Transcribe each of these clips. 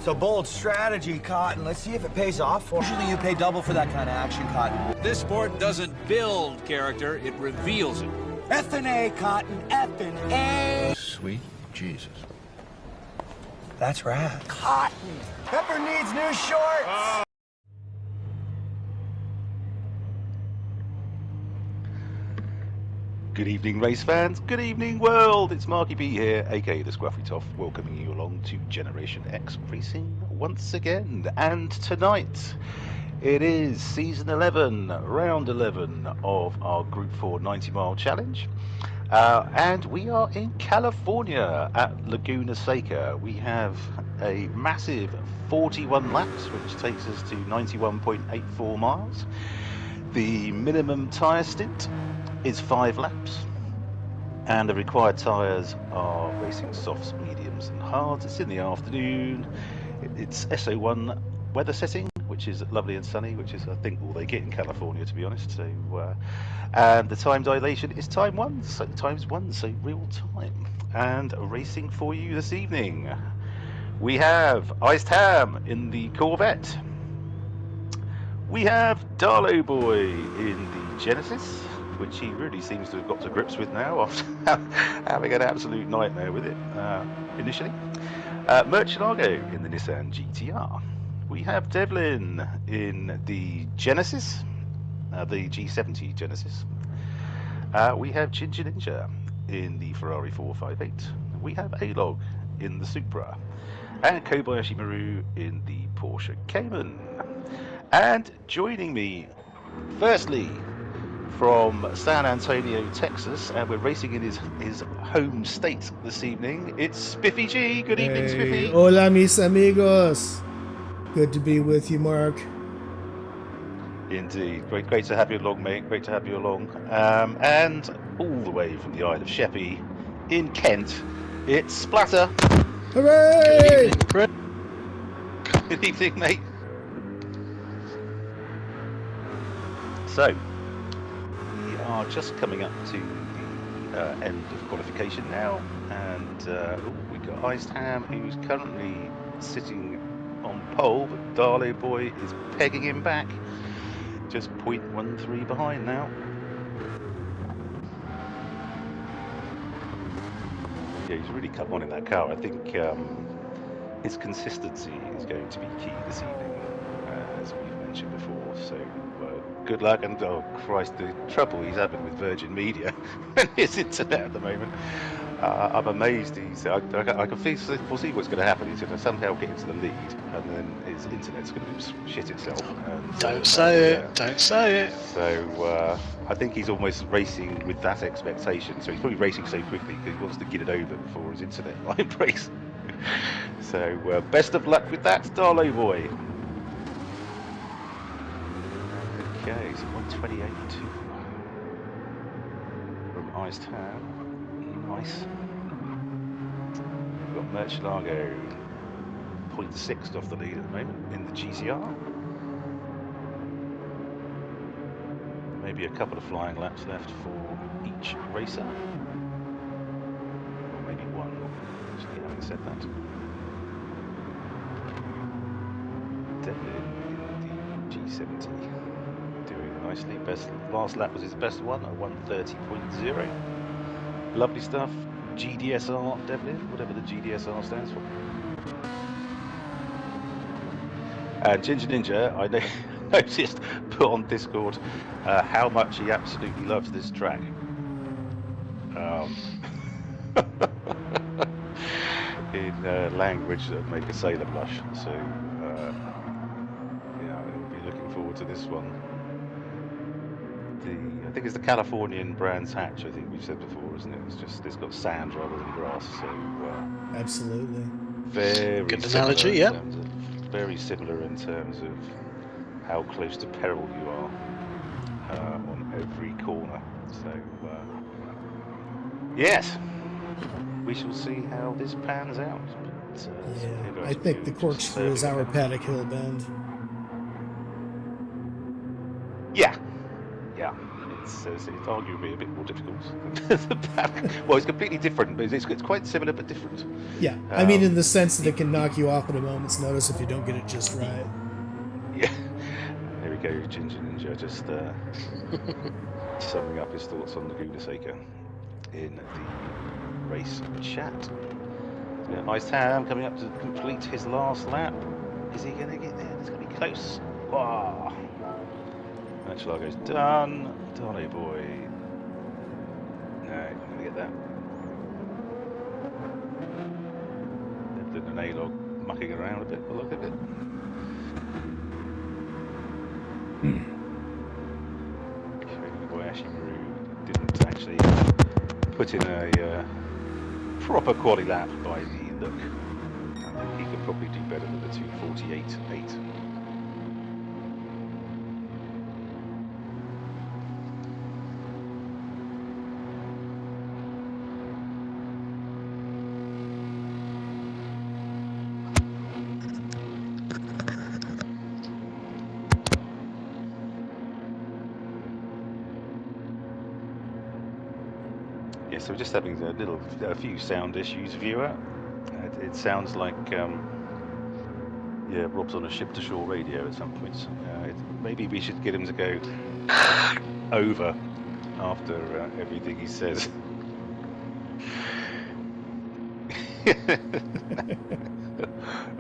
a bold strategy, Cotton. Let's see if it pays off. Usually you pay double for that kind of action, Cotton. This sport doesn't build character, it reveals it. F&A, Cotton. F&A. Sweet Jesus. That's rad. Cotton. Pepper needs new shorts. Good evening, race fans. Good evening, world. It's Marky B here, aka the Gr4, welcoming you along to Generation X Racing once again. And tonight, it is season 11, round 11 of our Group 4 90-mile challenge. And we are in California at Lagoooona Seca. We have a massive 41 laps, which takes us to 91.84 miles. The minimum tyre stint is 5 laps, and the required tyres are racing softs, mediums and hards. It's in the afternoon. It's SO1 weather setting, which is lovely and sunny, which is I think all they get in California, to be honest. So and the time dilation is times 1, so real time. And racing for you this evening, we have Iced Ham in the Corvette. We have Darlow Boy in the Genesis, which he really seems to have got to grips with now after having an absolute nightmare with it initially. Murcielago in the Nissan GTR. We have Devlin in the Genesis, the G70 Genesis. We have Ginger Ninja in the Ferrari 458. We have A-Log in the Supra. And Kobayashi Maru in the Porsche Cayman. And joining me, firstly, from San Antonio, Texas, and we're racing in his home state this evening. It's Spiffy G. Good evening, Spiffy. Hola, mis amigos. Good to be with you, Mark. Indeed. Great to have you along, mate. Great to have you along. And all the way from the Isle of Sheppey in Kent, it's Splatter. Hooray! Good evening, mate. So, we are just coming up to the end of qualification now, and we've got Iced Ham, who's currently sitting on pole, but Darlow Boy is pegging him back, just 0.13 behind now. Yeah, he's really come on in that car. I think his consistency is going to be key this evening, as we've mentioned before. So good luck, and oh Christ, the trouble he's having with Virgin Media and his internet at the moment. I'm amazed. I can foresee what's going to happen. He's going to somehow get into the lead, and then his internet's going to shit itself. And, don't say it. Don't say it. So I think he's almost racing with that expectation. So he's probably racing so quickly because he wants to get it over before his internet line breaks. So best of luck with that, Darlow Boy. Okay, so 128 from Iced Ham. Nice. We've got Murcielago 0.6 off the lead at the moment in the GCR. Maybe a couple of flying laps left for each racer. Or maybe one, actually, having said that. Devlin in the G70. Nicely. Last lap was his best one at 130.0. Lovely stuff. GDSR, Devlin, whatever the GDSR stands for. And Ginger Ninja, I noticed, put on Discord how much he absolutely loves this track. In language that would make a sailor blush. So, yeah, I'll be looking forward to this one. I think it's the Californian Brands Hatch, I think we've said before, isn't it? It's got sand rather than grass, so Absolutely. Very good analogy, yeah. Very similar in terms of how close to peril you are on every corner. So yes, we shall see how this pans out. But, yeah, I think the corkscrew is our Paddock Hill Bend. Yeah. it's arguably a bit more difficult. The back, well, it's completely different, but it's quite similar but different. Yeah, I mean in the sense that it can knock you off at a moment's notice if you don't get it just right. Yeah. There we go, Ginger Ninja, just summing up his thoughts on Lagoooona in the race chat. Yeah, nice Ham coming up to complete his last lap. Is he going to get there? It's going to be close. Wow. Lago's done. Darley boy. No, I'm going to get that. There's an A-log mucking around a bit, a look at it. Didn't actually put in a proper quali lap by the look. I think he could probably do better than the 2:48.8. Yeah, so we're just having a few sound issues, viewer. It sounds like yeah, Rob's on a ship-to-shore radio at some points. Maybe we should get him to go over after everything he says.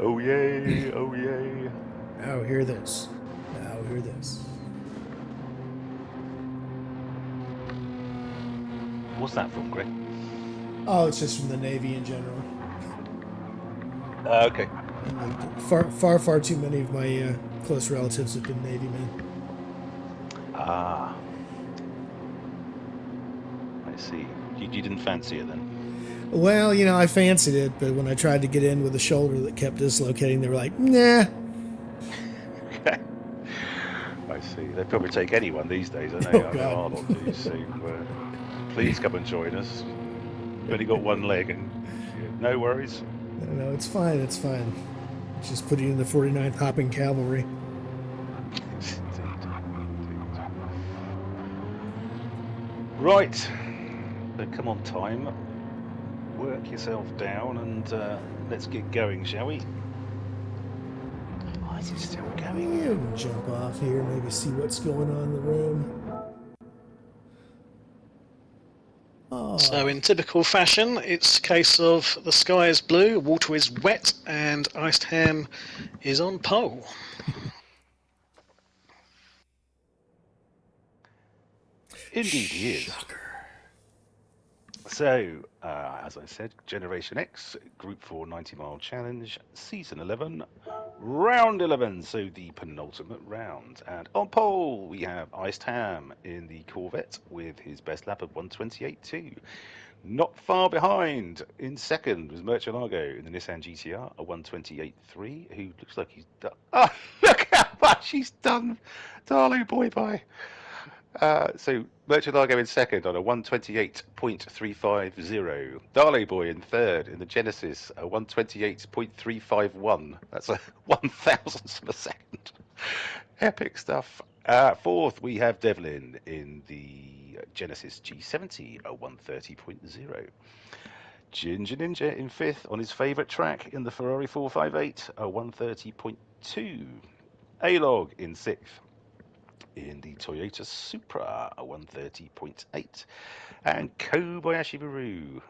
Oh yay! Oh yay! Now hear this. Now hear this. What's that from, Greg? Oh, it's just from the Navy in general. Okay. Far too many of my close relatives have been Navy men. Ah. I see. You didn't fancy it then? Well, you know, I fancied it, but when I tried to get in with a shoulder that kept dislocating, they were like, nah. Okay. I see. They probably take anyone these days, don't they? Oh, God. Our lot do, so please come and join us. You've only got one leg, and no worries. No, it's fine. It's fine. Just put you in the 49th Hopping Cavalry. Right. So come on, time. Work yourself down and let's get going, shall we? Why is it still going? Yeah, we'll jump off here, maybe see what's going on in the room. Oh. So in typical fashion, it's a case of the sky is blue, water is wet, and Iced Ham is on pole. Indeed he is. So, as I said, Generation X, Gr4 90-mile challenge, Season 11, Round 11, so the penultimate round. And on pole, we have Iced Ham in the Corvette with his best lap of 1:28.2. Not far behind, in second, was Murcielago in the Nissan GTR, a 1:28.3, who looks like he's done. Oh, look how much he's done, darling boy, bye. So Murcielago in second on a 1:28.350. Darley Boy in third in the Genesis, a 1:28.351. That's a 1,000th of a second. Epic stuff. Fourth, we have Devlin in the Genesis G70, a 1:30.0. Ginger Ninja in fifth on his favourite track in the Ferrari 458, a 1:30.2. A-Log in sixth in the Toyota Supra, a 1:30.8. And Kobayashi Maru,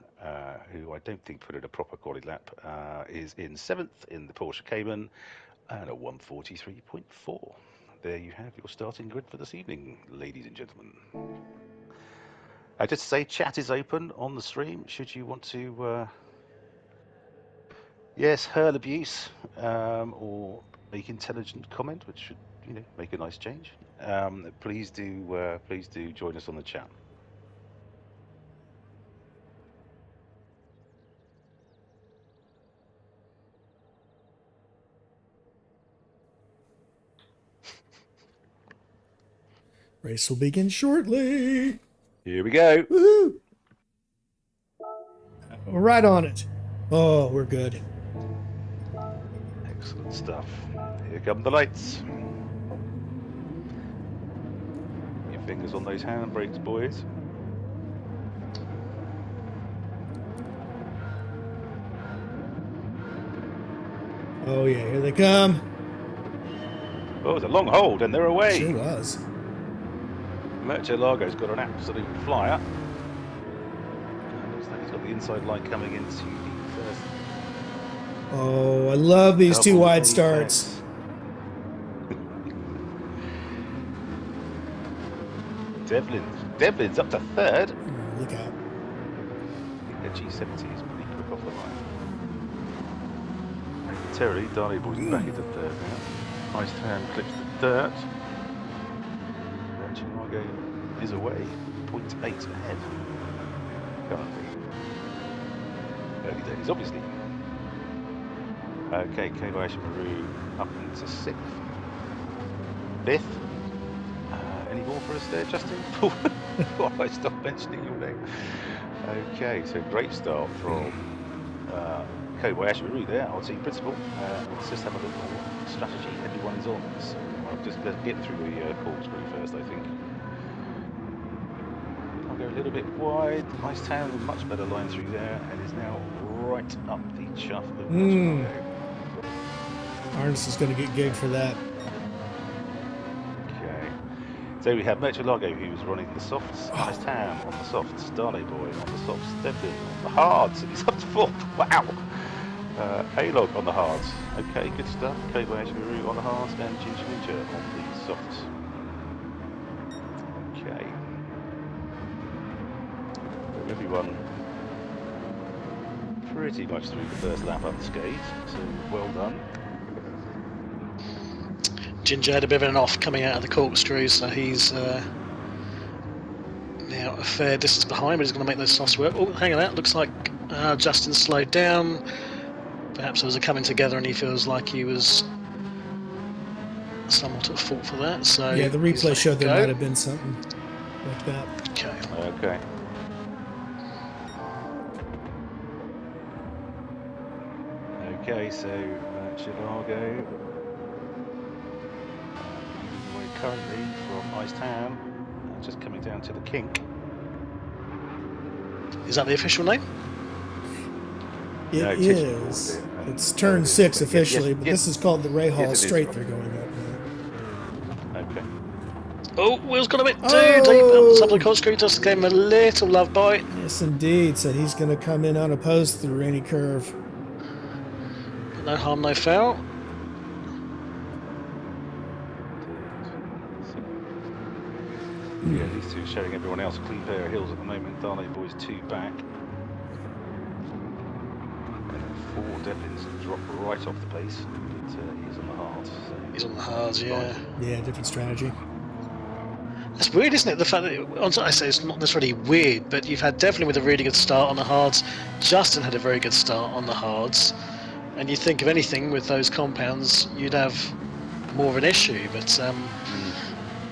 who I don't think put in a proper quality lap, is in seventh in the Porsche Cayman, and a 1:43.4. There you have your starting grid for this evening, ladies and gentlemen. Just to say, chat is open on the stream, should you want to, yes, hurl abuse, or make intelligent comment, which should, make a nice change. Please do join us on the chat. Race will begin shortly. Here we go. Woohoo! Right on it. Oh, we're good. Excellent stuff. Here come the lights. If Fingers on those handbrakes, boys. Oh yeah, here they come. Oh, it's a long hold, and they're away. Sure was. Murcielago's got an absolute flyer. Looks like he's got the inside line coming into the first. Oh, I love these two Double wide apex. starts. Devlin's up to third. Oh, look out. The G70 is pretty quick off the line. Terry, Darley Boy's back into third now. Nice hand clips the dirt. Murcielago is away. 0.8 ahead. Currently. Early days, obviously. Okay, Kobayashi Maru up into 6th. 5th. Any more for us there, Justin? Before I stop mentioning your name. Okay, so great start from Kobayashi Maru there, our team principal. Let's just have a little strategy everyone is on. So I'll just get through the corkscrew first, I think. I'll go a little bit wide. Nice town, a much better line through there, and is now right up the chuff of Murcielago. Arnis is going to get gigged for that. Okay. So we have Murcielago, who's running the softs. Nice Tam on the softs. Darley Boy on the softs. Devlin on the hards. And he's up to 4th. Wow. A-Log on the hards. Okay, good stuff. Kobayashi Maru on the hards. And Ginger Ninja on the softs. Okay. So everyone pretty much through the first lap unscathed. So well done. Ginger had a bit of an off coming out of the corkscrew, so he's now a fair distance behind, but he's going to make those softs work. Oh, hang on, that looks like Justin slowed down. Perhaps there was a coming together and he feels like he was somewhat at fault for that. So Yeah, the replay showed there might have been something like that. Okay. Okay. Okay, so Murcielago currently from Ice Town, just coming down to the kink. Is that the official name? It No, is. It's turn 6 officially, but this is called the Ray Hall Straight they're going up now. Okay. Oh, Will's got a bit too Oh! deep on the top of the corkscrew, just gave him a little love bite. Yes, indeed. So he's going to come in unopposed through any curve. But no harm, no foul. Yeah, these two showing everyone else clean pair of hills at the moment. Darley Boy's 2 back. And 4 Devlin's drop right off the pace, but he's on the hards. So He's on the hards, yeah. Yeah, different strategy. That's weird, isn't it? The fact that, I say it's not necessarily weird, but you've had Devlin with a really good start on the hards. Justin had a very good start on the hards. And you think of anything with those compounds, you'd have more of an issue, but I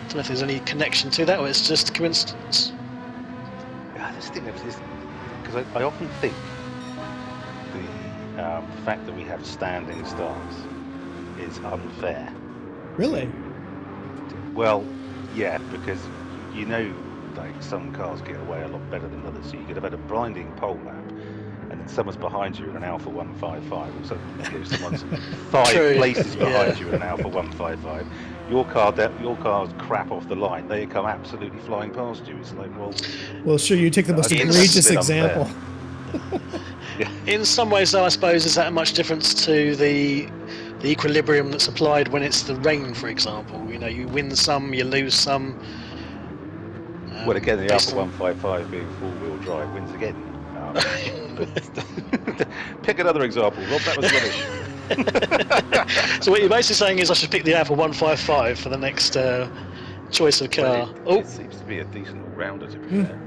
don't know if there's any connection to that, or it's just coincidence. Yeah, this thing is because I often think the fact that we have standing starts is unfair. Really? Well, yeah, because like some cars get away a lot better than others. So you could have had a blinding pole lap, and then someone's behind you in an Alpha 155, or someone's 5 places behind you in an Alpha 155. Your car's crap off the line. They come absolutely flying past you. It's like, Well, sure, you take the most It's egregious a bit example. yeah. In some ways, though, I suppose, is that much difference to the equilibrium that's applied when it's the rain, for example? You know, you win some, you lose some. Well, again, the based Alpha on- 155 being four-wheel drive wins again. Pick another example, Rob. That was rubbish. So what you're basically saying is I should pick the Alpha 155 for the next choice of car. Well, it seems to be a decent all-rounder, to be fair.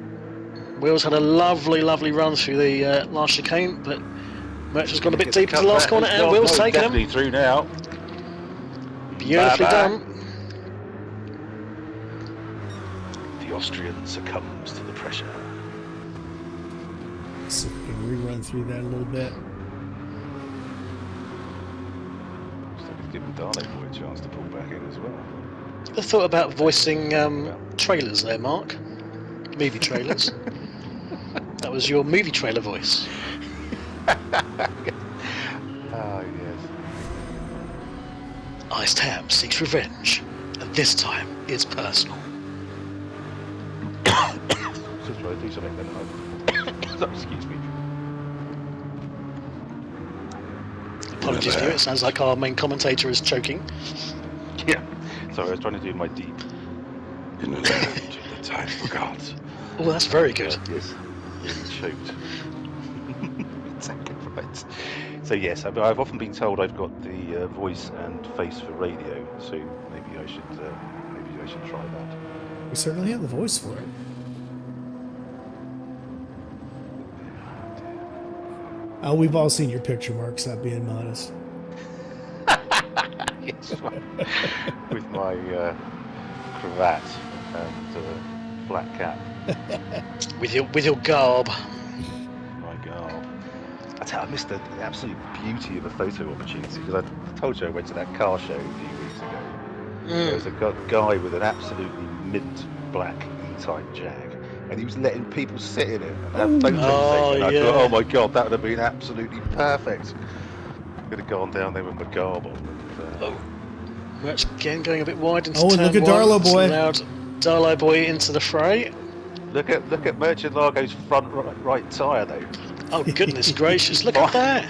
Will's had a lovely, lovely run through the last chicane, but Merch has gone a bit Get deep into the last cutback. corner, and Will's taken definitely him. through now. Beautifully Bye-bye. done. The Austrian succumbs to the pressure. See if we can rerun through that a little bit. So he's given Darley Boy a chance to pull back in as well. I thought about voicing trailers there, Mark. Movie trailers. That was your movie trailer voice. Oh, yes. Iced Ham seeks revenge, and this time it's personal. Just trying to do something then. So, excuse me. Apologies for you, it sounds like our main commentator is choking. Yeah. Sorry, I was trying to do my deep. In the land of the time for gods. Oh, that's very good. Yes. Really choked. Exactly right. So yes, I've often been told I've got the voice and face for radio. So maybe I should try that. We certainly have the voice for it. We've all seen your picture, Mark. Stop being modest. Yes, with my cravat and flat cap. With your garb. My God. I missed the absolute beauty of a photo opportunity because I told you I went to that car show a few weeks ago. There was a guy with an absolutely mint black E-Type Jag, and he was letting people sit in it and have photos taken. I thought, oh my God, that would have been absolutely perfect. Could have gone down there with my garb on. Merch again going a bit wide into and turn look at one. Darlow Boy. Allowed Darlow Boy into the fray. Look at Merchant Largo's front right tyre though. Oh goodness gracious! Look at that.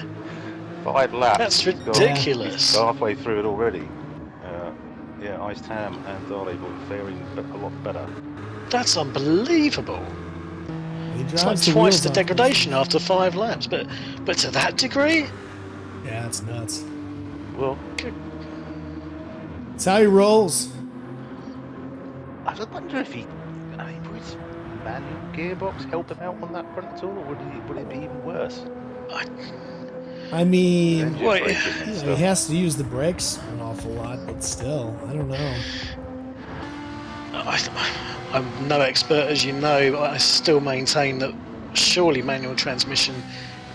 5 laps. That's He's ridiculous. He's halfway through it already. Yeah, Iced Ham and Darlow Boy faring a lot better. That's unbelievable. He It's like drives the twice wheels the off. degradation after 5 laps, but to that degree. Yeah, it's nuts. Well, It's how he rolls. I just wonder if would manual gearbox help him out on that front at all, or would it be even worse? I mean, Engine Wait. braking and he stuff. has to use the brakes an awful lot, but still, I don't know. I'm no expert, as you know, but I still maintain that surely manual transmission,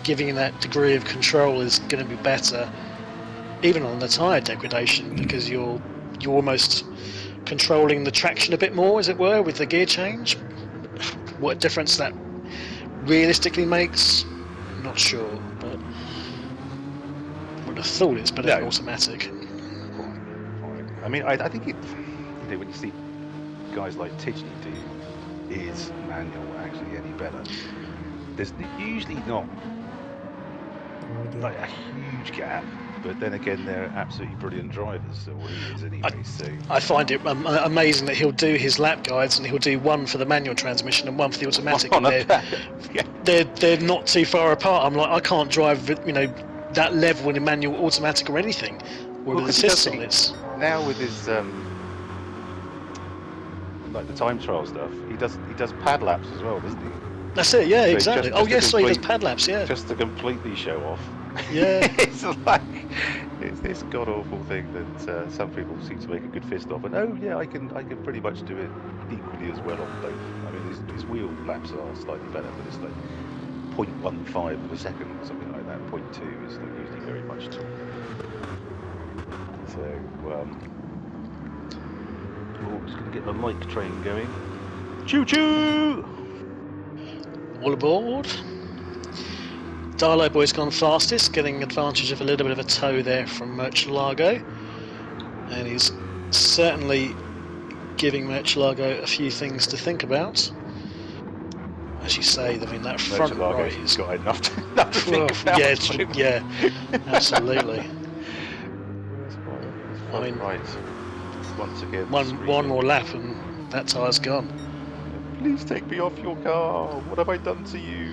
giving you that degree of control, is going to be better, even on the tyre degradation, because you're almost controlling the traction a bit more, as it were, with the gear change. What difference that realistically makes, I'm not sure, but I would have thought it's better than automatic. I mean, I think it. You know, when you see guys like Tidgney do, is manual actually any better? There's usually not like a huge gap, but then again, they're absolutely brilliant drivers. So what he is anyway. So I find it amazing that he'll do his lap guides and he'll do one for the manual transmission and one for the automatic. on And a back. Yeah. they're not too far apart. I'm like, I can't drive, that level in a manual, automatic, or anything with Well, the 'cause he does assist on it it. now with his like the time trial stuff. He does pad laps as well, doesn't he? That's it. Yeah, So exactly. just Oh yes, to so he does complete- pad laps. Yeah. Just to completely show off. Yeah. It's like it's this god awful thing that some people seem to make a good fist of, and oh yeah, I can pretty much do it equally as well on both. I mean, his wheel laps are slightly better, but it's like 0.15 of a second or something like that. 0.2 is like usually very much too. So just gonna get the mic train going. Choo choo! All aboard. Darlow Boy's gone fastest, getting advantage of a little bit of a tow there from Murcielago, and he's certainly giving Murcielago a few things to think about. As you say, I mean, that front right Murcielago's is got enough to think about. yeah, absolutely. I mean, right. Once again, one more lap and that tyre's gone. Please take me off your car. What have I done to you?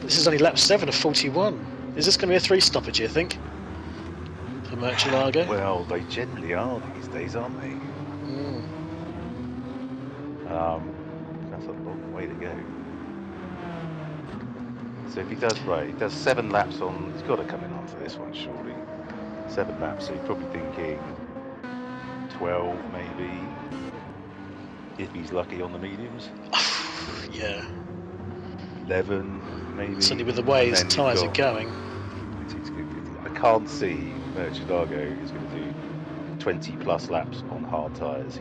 This is only lap 7 of 41. Is this going to be a 3 stoppage, you think, for Murcielago? Well, they generally are these days, aren't they? That's a long way to go. So if he does 7 laps on. He's got to come in onto this one, surely. 7 laps. So you're probably thinking 12, maybe, if he's lucky on the mediums. Yeah. 11, maybe. Certainly with the way his And then tyres are you've got- going. I can't see Murcielago is going to do 20 plus laps on hard tyres,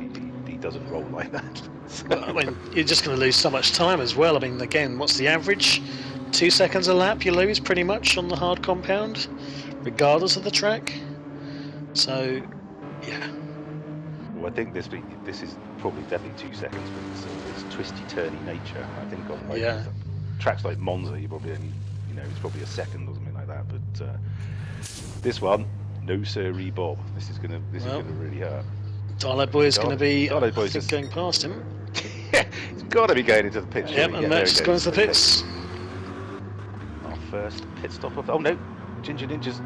he doesn't roll like that. So, Well, I mean, you're just going to lose so much time as well. I mean, again, what's the average? 2 seconds a lap you lose pretty much on the hard compound, regardless of the track. So, yeah. well, I think this is probably definitely 2 seconds, but it's twisty turny nature. I think on like Yeah. tracks like Monza, you probably only, it's probably a second or something like that. But this one, no sirree, Bob. This is gonna really hurt. Darlow Boy is going to be, Darlow Boy's I think, going past him. He's got to be going into the pit. Yep, and Matt's just going to the pits. Our first pit stop of. Oh no, Ginger Ninja's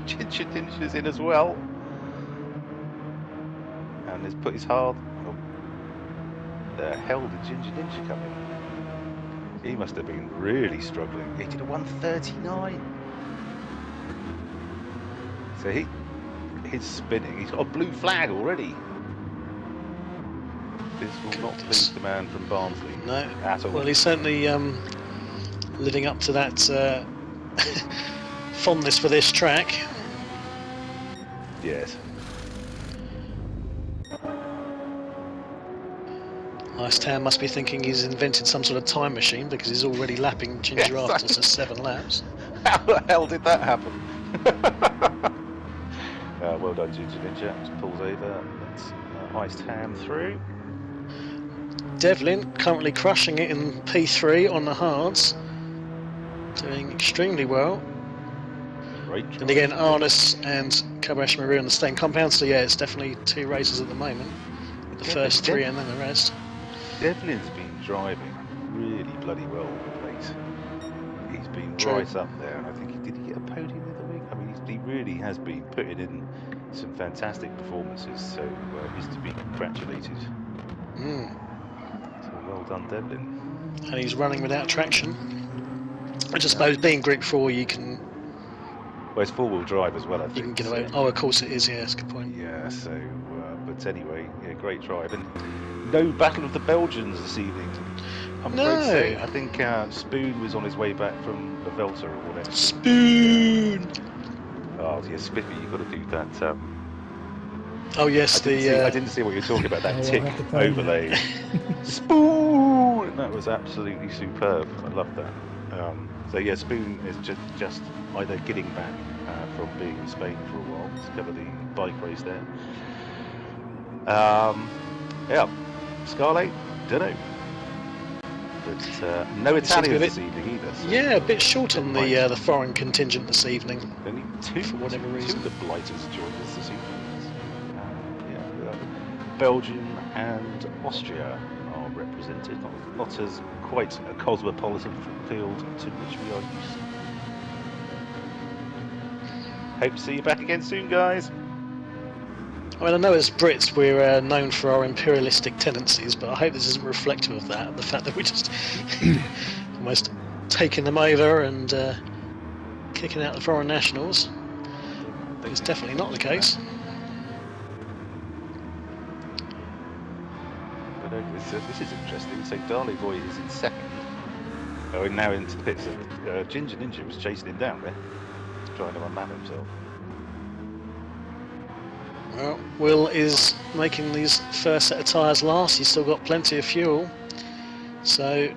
Ginger Ninja's in as well, and has put his hard. Oh, the hell did Ginger Ninja come in? He must have been really struggling. He did a 1:39. So he's spinning. He's got a blue flag already. This will not please the man from Barnsley. No, at all. well, he's certainly living up to that fondness for this track. Yes. Ice Town must be thinking he's invented some sort of time machine because he's already lapping Ginger Yes, after just 7 laps. How the hell did that happen? Well done, Ginger Ninja. Just pulls over. Let's iced ham through. Devlin currently crushing it in P3 on the hards, doing extremely well. Great. And again, Arnis and Kabash Marie on the same compound, so yeah, it's definitely 2 races at the moment. The first 3 and then the rest. Devlin's been driving really bloody well all the place. He's been True. right up there, and I think did he get a podium the other week? I mean, he really has been putting in some fantastic performances, so he's to be congratulated. So well done, Devlin. And he's running without traction. I just suppose being Gr4 you can Well, it's 4-wheel drive as well, I think. you can get away. Oh, of course it is. Yeah, that's a good point. Yeah, so, but anyway, yeah, great drive. And no Battle of the Belgians this evening. I'm afraid to say. I think Spoon was on his way back from the Velta or whatever. Spoon! Oh, yeah, Spiffy, you've got to do that. Oh, yes, I didn't see what you're talking about, that I'll tick have to find overlay. Spoon! That was absolutely superb. I love that. So, yeah, Spoon is just either getting back from being in Spain for a while to cover the bike race there. Yeah, Scarlet, don't know. But no Italians this evening either. So Yeah, a bit short on the foreign contingent this evening. only two, for whatever two reason. of the blighters joined us this evening. Belgium and Austria are represented, not as quite a cosmopolitan field to which we are used. Hope to see you back again soon, guys. I mean, I know as Brits we're known for our imperialistic tendencies, but I hope this isn't reflective of that. The fact that we're just almost taking them over and kicking out the foreign nationals is definitely not the case. But this is interesting. So Darley Boy is in second. Oh, and now into the pits. Ginger Ninja was chasing him down there, trying to unmap himself. Well, Will is making these first set of tyres last. He's still got plenty of fuel, so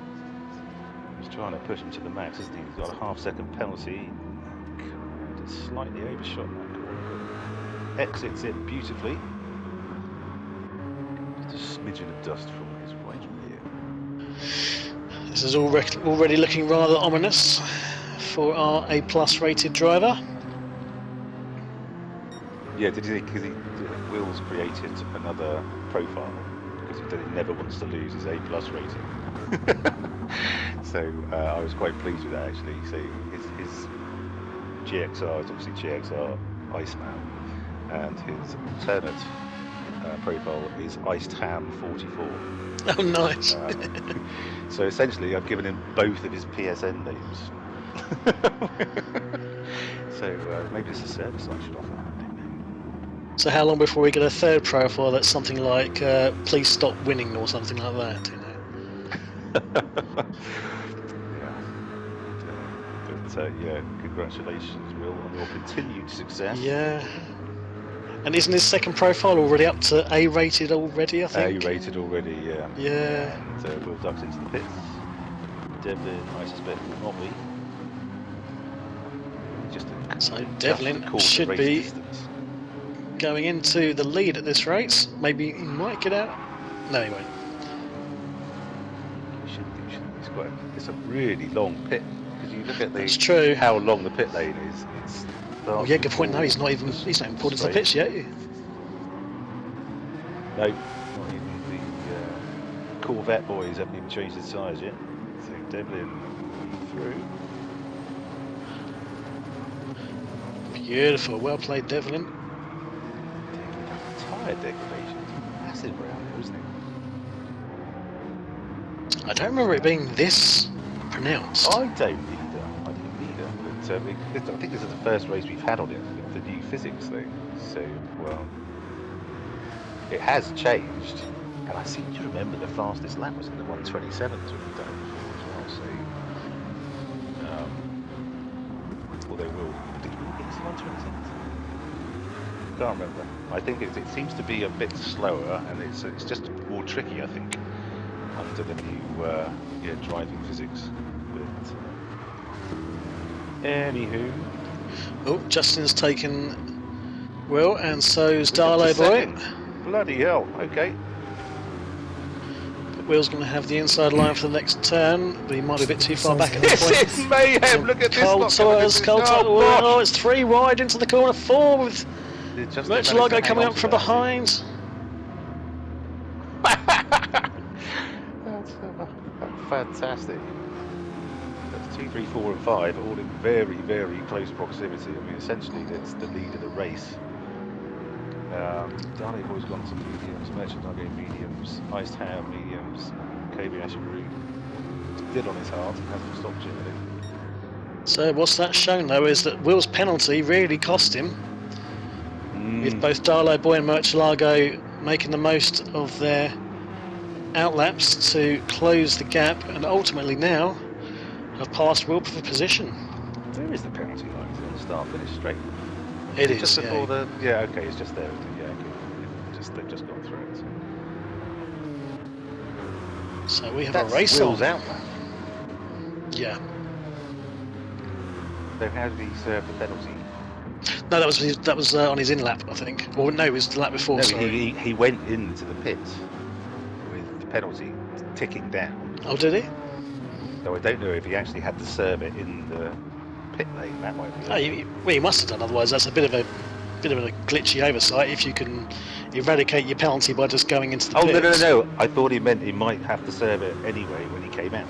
He's trying to push him to the max, isn't he? He's got a half-second penalty. Just slightly overshot that. Exits it beautifully. Just a smidgen of dust from his right rear. this is already looking rather ominous for our A+ rated driver. Yeah, did he? Because Will's created another profile because he never wants to lose his A+ rating. So I was quite pleased with that actually. So his GXR is obviously GXR Iceman, and his alternate profile is Iced Ham 44. Oh, nice. So essentially, I've given him both of his PSN names. So maybe it's a service I should offer. So how long before we get a third profile that's something like please stop winning or something like that, you know? Yeah. But yeah, congratulations, Will, on your continued success. Yeah. And isn't his second profile already up to A rated already, I think? A-rated already, yeah. Yeah. And Will ducks into the pits. Devlin, I suspect, will not be. Just So just Devlin to call the should race be distance. going into the lead at this race. Maybe he might get out. No, he won't. He should do, shouldn't he? It's a really long pit. Because you look at That's true. how long the pit lane is. It's Oh yeah, good point. No, he's not even pulled into the pitch yet. No, not even the Corvette boys haven't even changed his size yet. So Devlin through. Beautiful, well played, Devlin. Tyre degradation is massive around here, isn't it? I don't remember it being this pronounced. I don't either. But I think this is the first race we've had on it with the new physics thing. So, well, it has changed. And I seem to remember the fastest lap was in the 127s we've done it before as well. So, although did we get to 127s? Can't remember. I think it seems to be a bit slower, and it's just more tricky, I think, under the new driving physics. But anywho, Oh, Justin's taken Will, and so's we're up Darlow to Boy. second. Bloody hell! Okay. Will's going to have the inside line for the next turn, but he might be a bit too far back at this This point. is mayhem. Look at this. Cold Tires, oh, it's 3 wide into the corner, 4 with Murcielago coming up from behind. That's fantastic. That's 2, 3, 4, and 5, all in very, very close proximity. I mean, essentially, that's the lead of the race. Darley Boy's gone to mediums, Murcielago mediums, Iced Ham mediums, Kobayashi did on his heart, hasn't stopped generally. So what's that shown though is that Will's penalty really cost him, with both Darlow Boy and Murcielago making the most of their outlaps to close the gap, and ultimately now have passed Will for position. Where is the penalty line? Is it on the start finish straight? It is, just before yeah. okay, it's just there. Yeah, okay. They've just gone through it. So we have That's a race Will's on. outlap. Yeah. So how did he serve the penalty? No, that was on his in lap, I think. Or no, it was the lap before. No, sorry. he went into the pit with the penalty ticking down. Oh, did he? So I don't know if he actually had to serve it in the pit lane. That might be. Oh, he must have done. Otherwise, that's a bit of a glitchy oversight. If you can eradicate your penalty by just going into the pits. No! I thought he meant he might have to serve it anyway when he came out.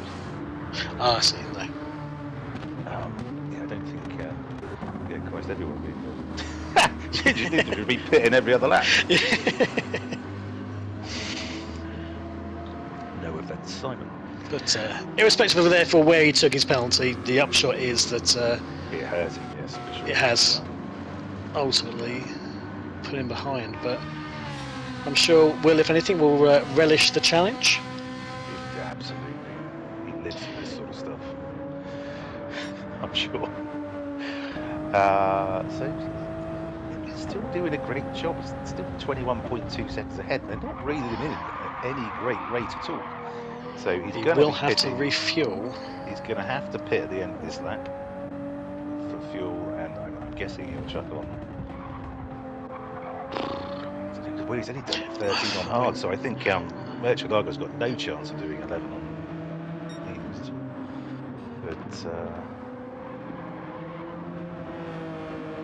Ah, I see. No. Yeah, I don't think. Yeah, Christ, everyone would be. You just need to be pitting every other lap. No offence, Simon. But irrespective of therefore where he took his penalty, the upshot is that It hurt him, yes, for sure. it has ultimately put him behind. But I'm sure Will, if anything, will relish the challenge. Yeah, absolutely. He lives for this sort of stuff. I'm sure. So he's still doing a great job. He's still 21.2 seconds ahead. They're not reeling him in at any great rate at all. So he's He going will to have to refuel. He's going to have to pit at the end of this lap for fuel, and I'm guessing he'll chuck on. Well, he's only done 13 on hard, so I think Murcielago's got no chance of doing 11 on mediums. But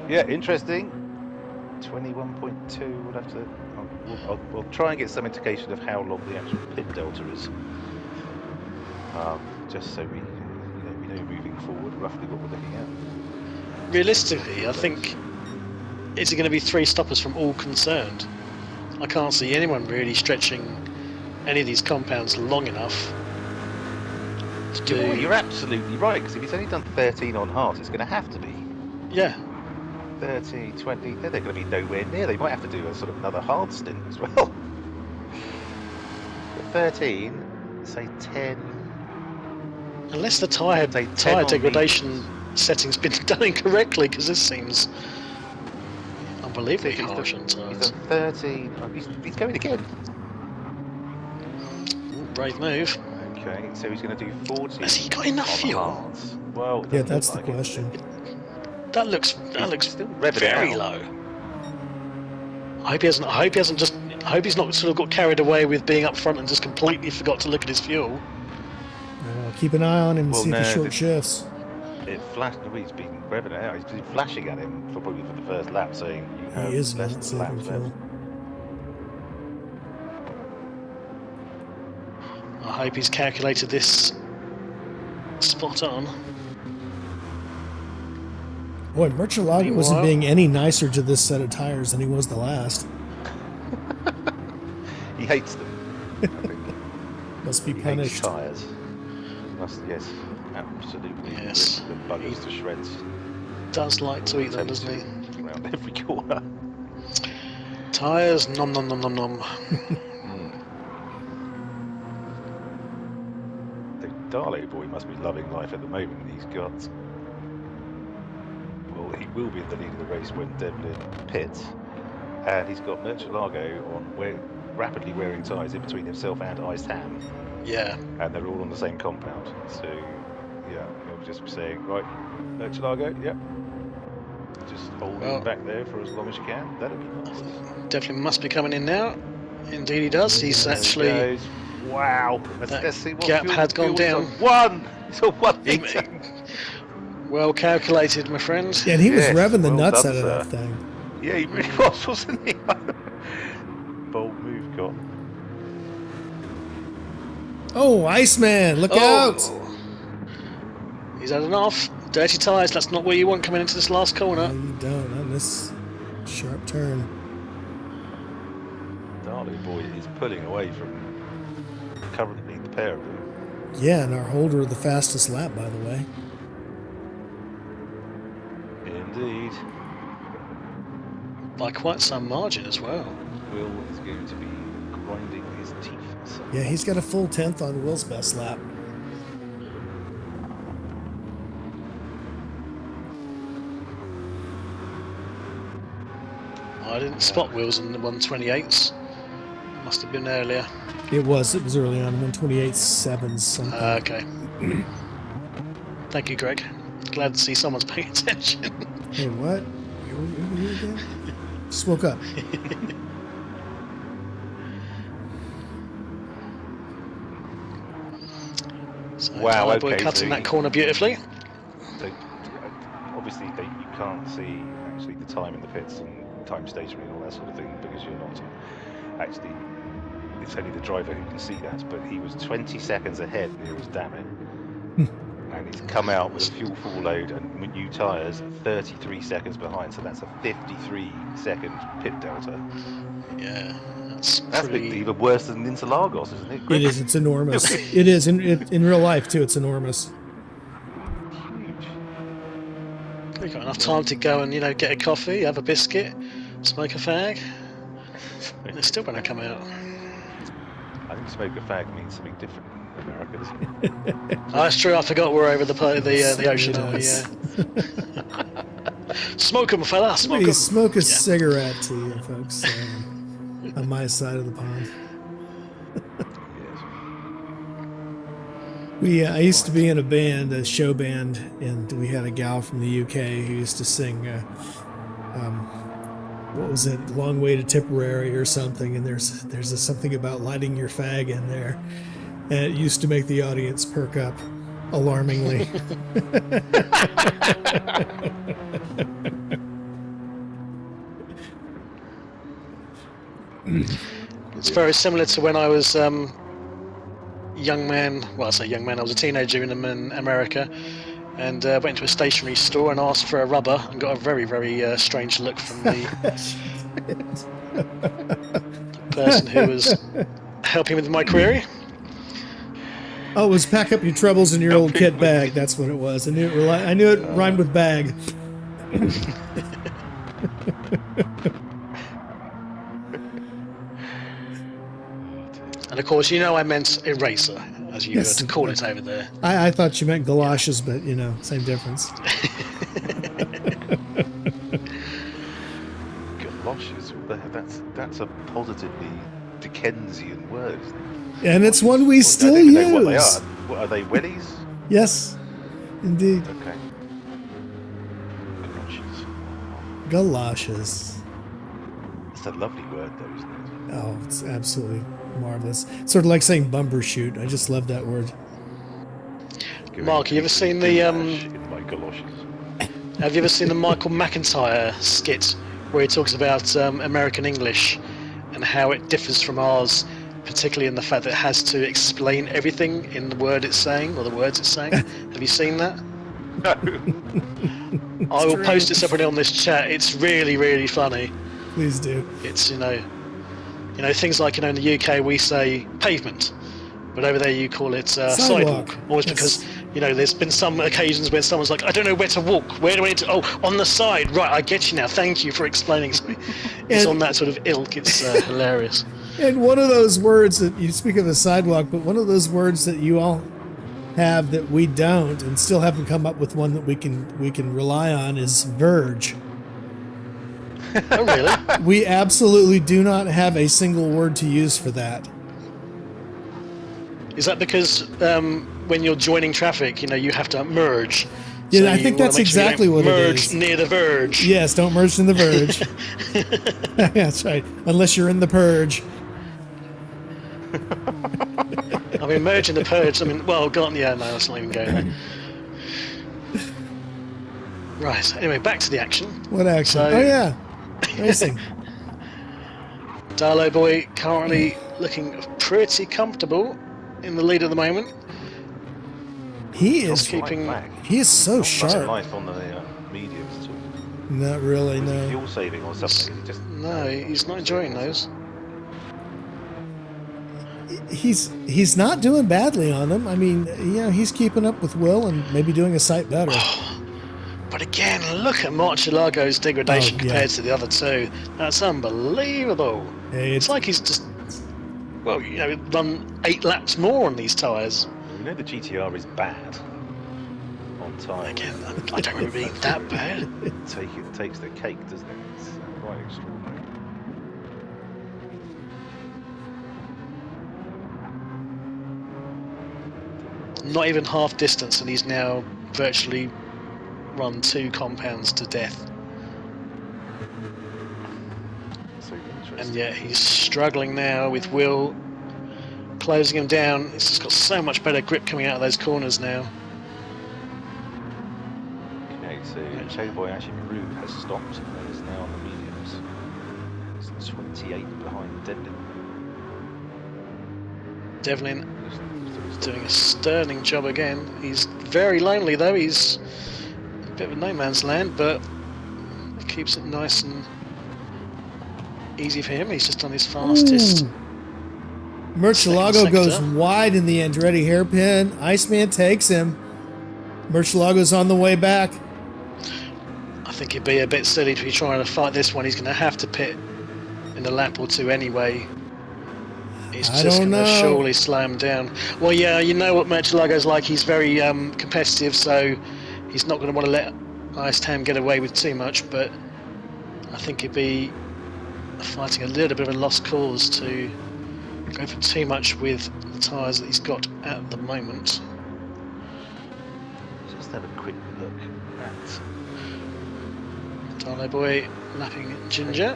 yeah, interesting. 21.2. We'll have to. We'll try and get some indication of how long the actual pit delta is, just so we know moving forward roughly what we're looking at. Realistically, I think it's going to be 3 stoppers from all concerned. I can't see anyone really stretching any of these compounds long enough to do. You're absolutely right, because if he's only done 13 on hards, it's going to have to be. Yeah. 30, 20, they're going to be nowhere near. They might have to do a sort of another hard stint as well. But 13, say 10. Unless the tyre degradation setting's been done incorrectly, because this seems Unbelievably He's harsh on done tyres. 13. Oh, he's going again. Brave move. Okay, so he's going to do 40. Has he got enough on the fuel? hards. Well, it Yeah, doesn't that's look the like question. That looks still revving it very out. low. I hope he's not sort of got carried away with being up front and just completely forgot to look at his fuel. Keep an eye on him and Well, see if he no, short shifts. It flashed. He's been revving it out. He's been flashing at him probably for the first lap, saying you have He is less not than a lap saving fuel. left. I hope he's calculated this spot on. Boy, Murcielago wasn't Meanwhile- being any nicer to this set of tires than he was the last. He hates them. I think. Must be He punished. hates tyres. Must, yes, absolutely. Yes. Rip the buggers to shreds. Does like to eat them, doesn't he? Around every corner. Tyres, nom nom nom nom nom. The Darlow boy must be loving life at the moment. He's got. Well, he will be in the lead of the race when Devlin pits, and he's got Murcielago on rapidly wearing tyres in between himself and Iced Ham, Yeah. and they're all on the same compound. So, yeah, he'll just be saying, right, Murcielago, yep. Just hold him back there for as long as you can. That'll be nice. Definitely must be coming in now. Indeed he does. He's There he actually... goes. Wow. That Let's see what gap had gone down. One. It's a 1 litre. Well calculated, my friend. Yeah, and he was Yes, revving the well nuts done, out of sir. that thing. Yeah, he really was, wasn't he? Bold move, got. Oh, Iceman, look out! He's had enough. Dirty tyres, that's not where you want coming into this last No, corner. you don't on this sharp turn. Darley boy is pulling away from currently the pair of them. Yeah, and our holder of the fastest lap, by the way. Indeed. By quite some margin as well. Will is going to be grinding his teeth. Yeah, he's got a full 10th on Will's best lap. I didn't spot Wills in the 128s. Must have been earlier. It was early on, 128.7 something. Okay. Thank you, Greg. Glad to see someone's paying attention. Hey, what? You over here again? Just woke up. So, Wow, Darley boy okay, cutting so that corner beautifully. So, obviously, you can't see actually the time in the pits and time stationary and all that sort of thing because you're not actually. It's only the driver who can see that. But he was 20 seconds ahead near his damage, and he's come out with a fuel full load and new tyres 33 seconds behind. So that's a 53-second pit delta. Yeah, that's That's pretty... even worse than Interlagos, isn't it? It is. It's enormous. It is in real life too. It's enormous. Huge. We've got enough time to go and, get a coffee, have a biscuit, smoke a fag. And they're still going to come out. I think smoke a fag means something different in America, doesn't it? Oh, that's true. I forgot we're over the ocean. It Aren't we? is. Yeah. Smoke 'em, fella. Smoke 'em. Please smoke a cigarette to you folks on my side of the pond. Yes. I used to be in a band, a show band, and we had a gal from the UK who used to sing, what was it, Long Way to Tipperary or something, and there's something about lighting your fag in there, and it used to make the audience perk up alarmingly. It's very similar to when I was young man. Well, I say young man. I was a teenager in America, and went to a stationery store and asked for a rubber, and got a very, very strange look from the person who was helping with my query. Oh, it was pack up your troubles in your old kit bag. That's what it was. I knew it rhymed with bag. And of course, I meant eraser, as you Yes, call it over there. I thought you meant galoshes, but same difference. That's a positively Dickensian word. Isn't it? And it's one we I still don't even use. know what they are. What are they? Wellies? Yes, indeed. Okay. Galoshes. Galoshes. It's a lovely word, though, isn't it? Oh, it's absolutely marvelous. Sort of like saying bumbershoot. I just love that word. Mark, you ever seen the in my galoshes? Have you ever seen the Michael McIntyre skit where he talks about American English and how it differs from ours, particularly in the fact that it has to explain everything in the word it's saying or the words it's saying? Have you seen that? No. I will post it separately on this chat. It's really, really funny. Please do. It's, you know, things like, in the UK we say pavement, but over there you call it sidewalk. Always because, there's been some occasions when someone's like, I don't know where to walk. Where do I need to? Oh, on the side. Right, I get you now. Thank you for explaining to me. It's on that sort of ilk. It's hilarious. And one of those words that you speak of the sidewalk, but one of those words that you all have that we don't, and still haven't come up with one that we can rely on, is verge. Oh, really? We absolutely do not have a single word to use for that. Is that because when you're joining traffic, you have to merge? Yeah, So I think that's make sure you exactly don't what it merge is. near the verge. Yes, don't merge in the verge. That's right. Unless you're in the purge. I mean, merge in the purge. I mean, well, no, let's not even go there. Right. Anyway, back to the action. What action? So- Oh yeah, racing. Darlow Boy currently looking pretty comfortable in the lead at the moment. He Just is. keeping. He is so Not much sharp. life on the mediums at all. Not really. Is he No. fuel saving or something? Is he just No, he's not enjoying those. He's not doing badly on them. I mean, he's keeping up with Will and maybe doing a sight better. But again, look at Marcialago's degradation Oh, yeah. compared to the other two. That's unbelievable. Hey, It's like he's just, run 8 laps more on these tyres. We know the GTR is bad on time. Again, I don't remember being that bad. It takes the cake, doesn't it? It's quite extraordinary. Not even half distance, and he's now virtually run 2 compounds to death. So interesting. And yet he's struggling now with Will closing him down. He's just got so much better grip coming out of those corners now. Okay, so Showboy actually Rude has stopped and is now on the mediums. It's 28 behind Devlin. Devlin doing a sterling job again. He's very lonely though. He's a bit of a no man's land, but it keeps it nice and easy for him. He's just done his fastest. Murcielago sector. goes wide in the Andretti hairpin. Iceman takes him. Murcielago's on the way back. I think it'd be a bit silly to be trying to fight this one. He's going to have to pit in a lap or two anyway. He's I just don't going to know. surely slow him down. Well, yeah, you know what Murcielago's like. He's very competitive, so he's not going to want to let Ice Tam get away with too much. But I think it'd be fighting a little bit of a lost cause to go for too much with the tyres that he's got at the moment. Just have a quick look at Darlow Boy lapping Ginger.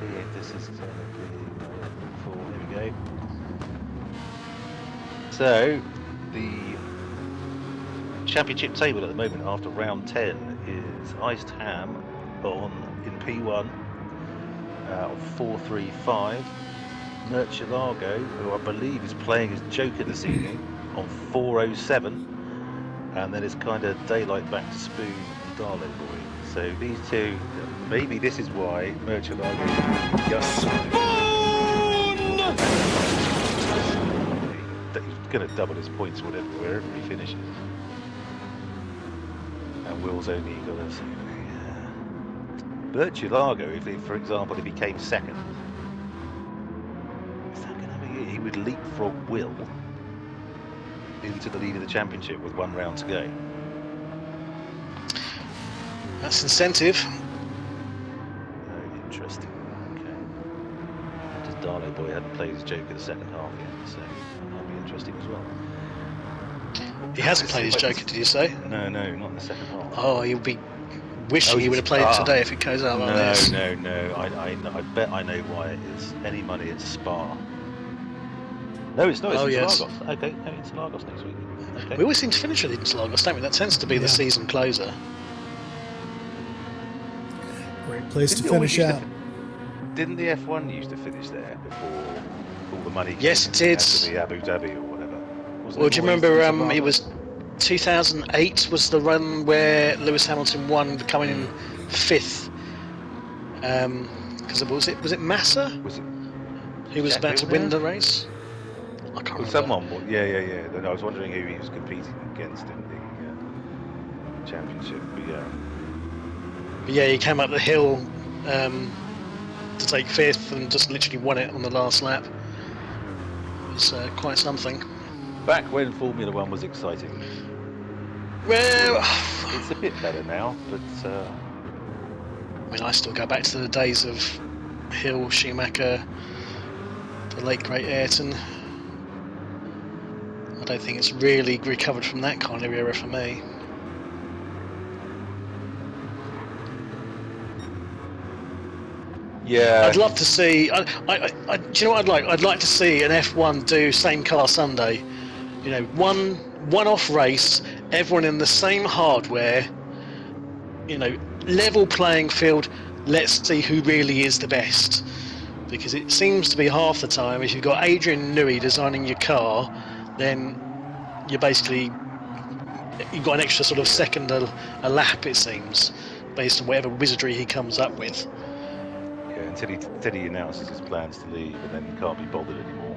here. This is going to be 4. Here we go. So the championship table at the moment after round 10 is Iced Ham in P1 of 435. Murcielago, who I believe is playing his Joker this evening, on 407. And then it's kind of daylight back to Spoon and Darlow Boy. So these two, maybe this is why Murcielago is he's going to double his points wherever he finishes. And Will's only got a second. Murcielago, for example, if he came second, is that going to be? He would leapfrog Will into the lead of the championship with 1 round to go. That's incentive. interesting. Okay. Just Darlo Boy hadn't played his Joker the second half yet, so that'll be interesting as well. He hasn't played his Joker, did you say? No, not in the second half. Oh, you'll be wishing he would have played it today if it goes out like this. No. I bet I know why it is. Any money, it's Spa. No, it's not. It's Lagos. Okay, no, it's Lagos next week. Okay. We always seem to finish with into Lagos, don't we? That tends to be the season closer. Great place to finish out. Didn't the F1 used to finish there before all the money? Yes, it did. To the Abu Dhabi or whatever. Well, do you remember? It was 2008 was the run where Lewis Hamilton won, coming in 5th. Because was it Massa? Was it? Who was about to win the race? I can't remember. Someone. Yeah. I was wondering who he was competing against in the championship. But yeah, he came up the hill to take 5th and just literally won it on the last lap. It was quite something. Back when Formula 1 was exciting. Well, it's a bit better now, but I mean, I still go back to the days of Hill, Schumacher, the late great Ayrton. I don't think it's really recovered from that kind of era for me. Yeah, I'd love to see. Do you know what I'd like? I'd like to see an F1 do same car Sunday. You know, one-off race, everyone in the same hardware. You know, level playing field. Let's see who really is the best. Because it seems to be half the time, if you've got Adrian Newey designing your car, then you've got an extra sort of second a lap, it seems, based on whatever wizardry he comes up with. Until he announces his plans to leave, and then he can't be bothered anymore.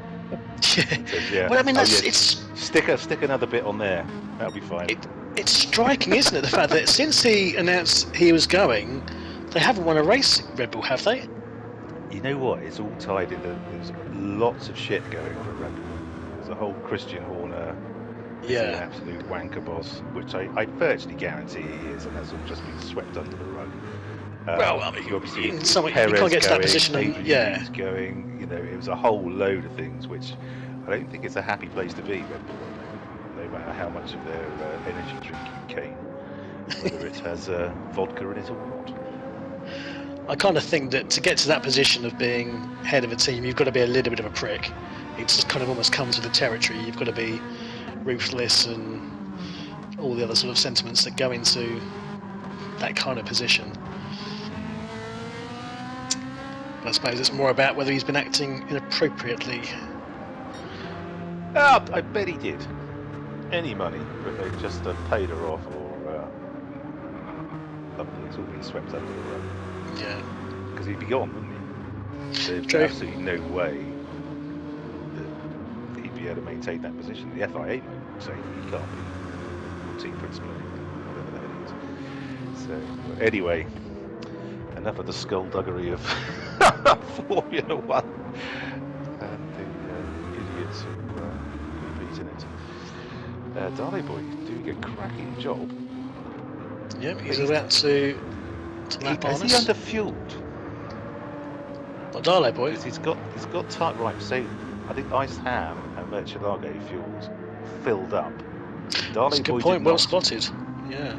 Says, well, I mean, it's stick another bit on there. That'll be fine. It's striking, isn't it, the fact that since he announced he was going, they haven't won a race, Red Bull, have they? You know what? It's all tied in. There's lots of shit going on at Red Bull. There's a whole Christian Horner. He's an absolute wanker boss, which I virtually guarantee he is, and that's all just been swept under the rug. Well, I mean, obviously, you can't get to that position. He's going. You know, it was a whole load of things, which I don't think it's a happy place to be, Red Bull, no matter how much of their energy drinking cane, whether it has vodka in it or not. I kind of think that to get to that position of being head of a team, you've got to be a little bit of a prick. It just kind of almost comes with the territory. You've got to be ruthless and all the other sort of sentiments that go into that kind of position. But I suppose it's more about whether he's been acting inappropriately. I bet he did. Any money, but they just paid her off, or it's all been swept under the rug. Yeah. Because he'd be gone, wouldn't he? There's True. absolutely no way that he'd be able to maintain that position. The FIA might say he can't be team principal anymore, whatever that is. So, anyway, enough of the skullduggery of Formula 1 and the idiots who compete in it. Darley Boy doing a cracking job. Yeah, he's about to lap on us. Is he under-fueled? What, Darley Boy? Because he's got tight, right, so I think Ice Ham and Merchelago fuels filled up. That's a good point, well spotted. Yeah.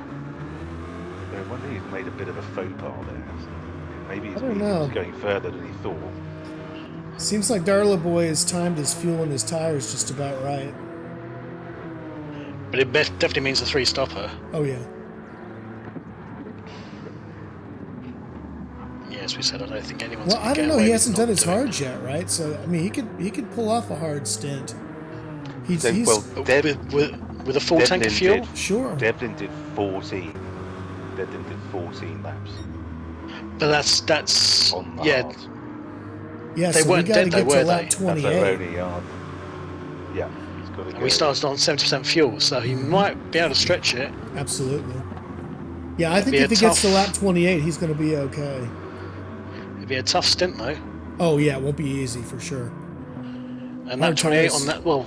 I wonder if he's made a bit of a faux pas there. Maybe he's going further than he thought. Seems like Darla Boy has timed his fuel and his tires just about right. But it definitely means a 3-stopper. Oh yeah. Yeah, as we said, I don't think anyone's. Well, I don't know. He hasn't done his hards yet, right? So I mean, he could pull off a hard stint. He's with a full tank of fuel. Sure. Devlin did 14. Devlin did 14 laps. But that's on the hard. Yeah, they so weren't we got to dead, get though, to lap 28. That's their only yard. Yeah, he's got to go. We started on 70% fuel, so he might be able to stretch it. Absolutely. Yeah, I think if he gets to lap 28, he's going to be okay. It'd be a tough stint, though. Oh yeah, it won't be easy for sure. And lap 28 on that, well,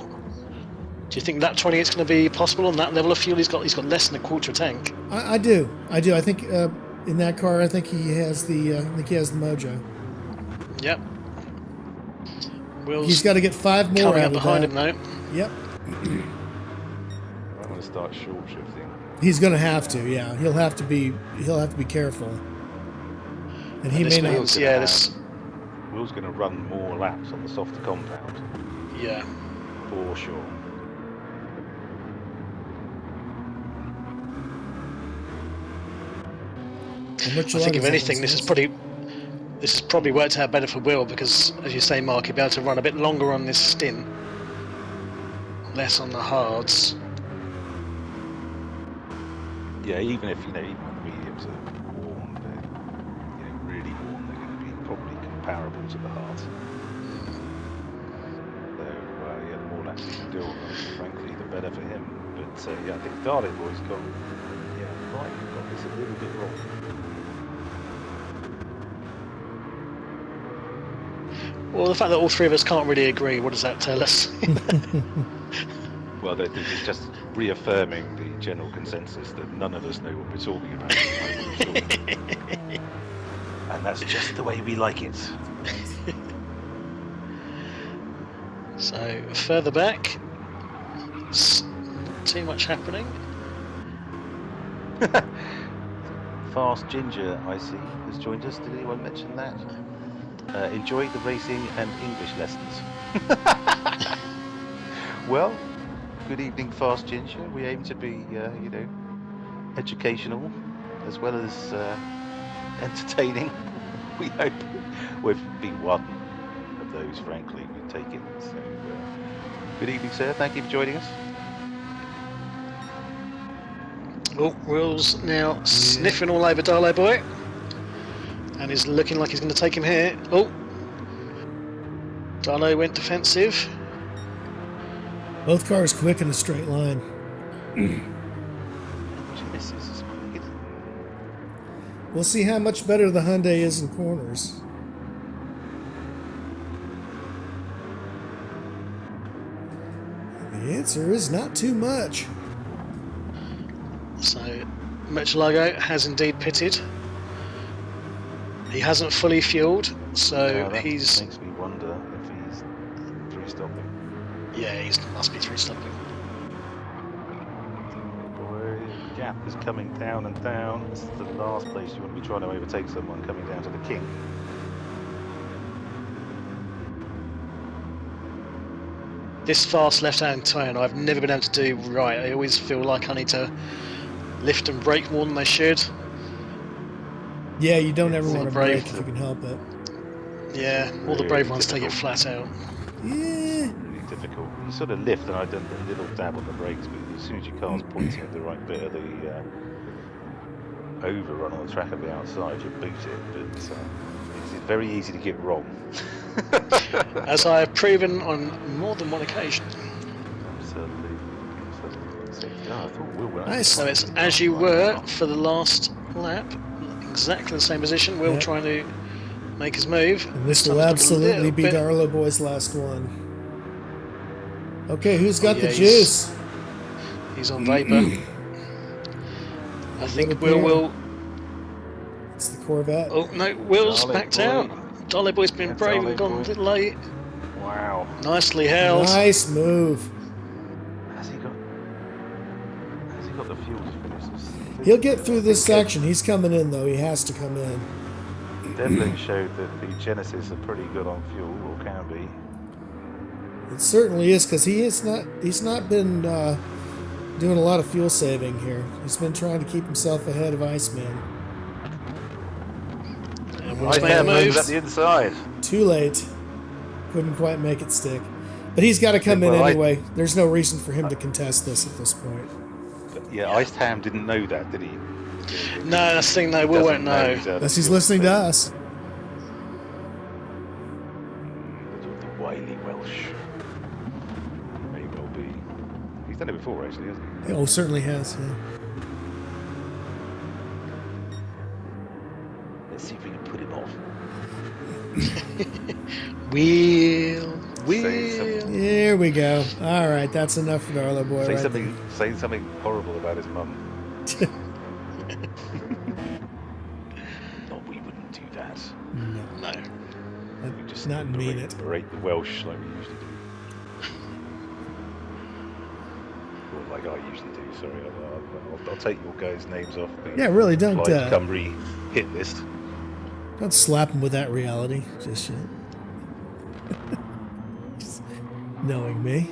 do you think lap 28 is going to be possible on that level of fuel? He's got less than a quarter tank. I do. I think In that car, I think he has the mojo. Yep. Will's He's got to get 5 more coming out up of behind that. him now. Yep. I'm going to start short shifting. He's going to have to. Yeah, he'll have to be careful. And he may not. Means, yeah, this. Will's going to run more laps on the softer compound. Yeah. For sure. I think if anything, this has probably worked out better for Will because, as you say, Mark, he'll be able to run a bit longer on this stint, less on the hards. Yeah, even if even when the mediums are worn, they're really worn, they're going to be probably comparable to the hards. So yeah, the more laps he can do on them, frankly, the better for him. But yeah, I think Darley Boy's got this a little bit wrong. Well, the fact that all three of us can't really agree, what does that tell us? Well, it's just reaffirming the general consensus that none of us know what we're talking about. And that's just the way we like it. So, further back, not too much happening. Fast Ginger, I see, has joined us. Did anyone mention that? Enjoy the racing and English lessons. Well, good evening, Fast Ginger. We aim to be, educational as well as entertaining. We hope we've been one of those, frankly. We take it. So, good evening, sir. Thank you for joining us. Oh, Will's now sniffing all over Darlow Boy. And is looking like he's going to take him here. Oh! Darlow went defensive. Both cars quick in a straight line. We'll see how much better the Hyundai is in corners. The answer is not too much. So, Murcielago has indeed pitted. He hasn't fully fueled, so that he's... makes me wonder if he's three-stopping. Yeah, he must be three-stopping. Boy, the gap is coming down and down. This is the last place you want to be trying to overtake someone coming down to the king. This fast left-hand turn I've never been able to do right. I always feel like I need to lift and brake more than I should. Yeah, you don't ever want to brave. brake if you can help it. Yeah, all the brave ones take it flat out. Yeah. Really difficult. You sort of lift, and I done a little dab on the brakes, but as soon as your car's pointing at the right bit of the overrun on the track at the outside, you boot it. But it's very easy to get wrong. As I have proven on more than one occasion. Absolutely. I thought Will went. Nice. So it's as you were for the last lap. Exactly the same position. Will trying to make his move. And this will absolutely be Darlow Boy's last one. Okay, who's got the juice? He's on vapor. I think Will. It's the Corvette. Oh no, Will's Darlow backed Boy. out. Darlow Boy's been brave and gone a little late. Wow. Nicely held. Nice move. Has he got the fuel to finish this? He'll get through this section. He's coming in, though. He has to come in. Devlin showed that the Genesis are pretty good on fuel, or can be. It certainly is, because he's not been doing a lot of fuel saving here. He's been trying to keep himself ahead of Iceman. Iceman moves at the inside. Too late. Couldn't quite make it stick. But he's got to come in anyway. There's no reason for him to contest this at this point. Yeah, Ice Ham didn't know that, did he? No, that's the thing. No, Will won't know. Unless he's listening to us. The wily Welsh. May well be. He's done it before, actually, hasn't he? Oh, certainly has. Yeah. Let's see if we can put him off. Will. There we go. All right, that's enough for Darlow Boy. Say something horrible about his mum. We just Not mean it. berate the Welsh like we usually do. Or like I usually do, sorry. I'll take your guys' names off the Yeah, really, don't Clyde Cymru hit list. don't slap him with that reality just yet. Just knowing me.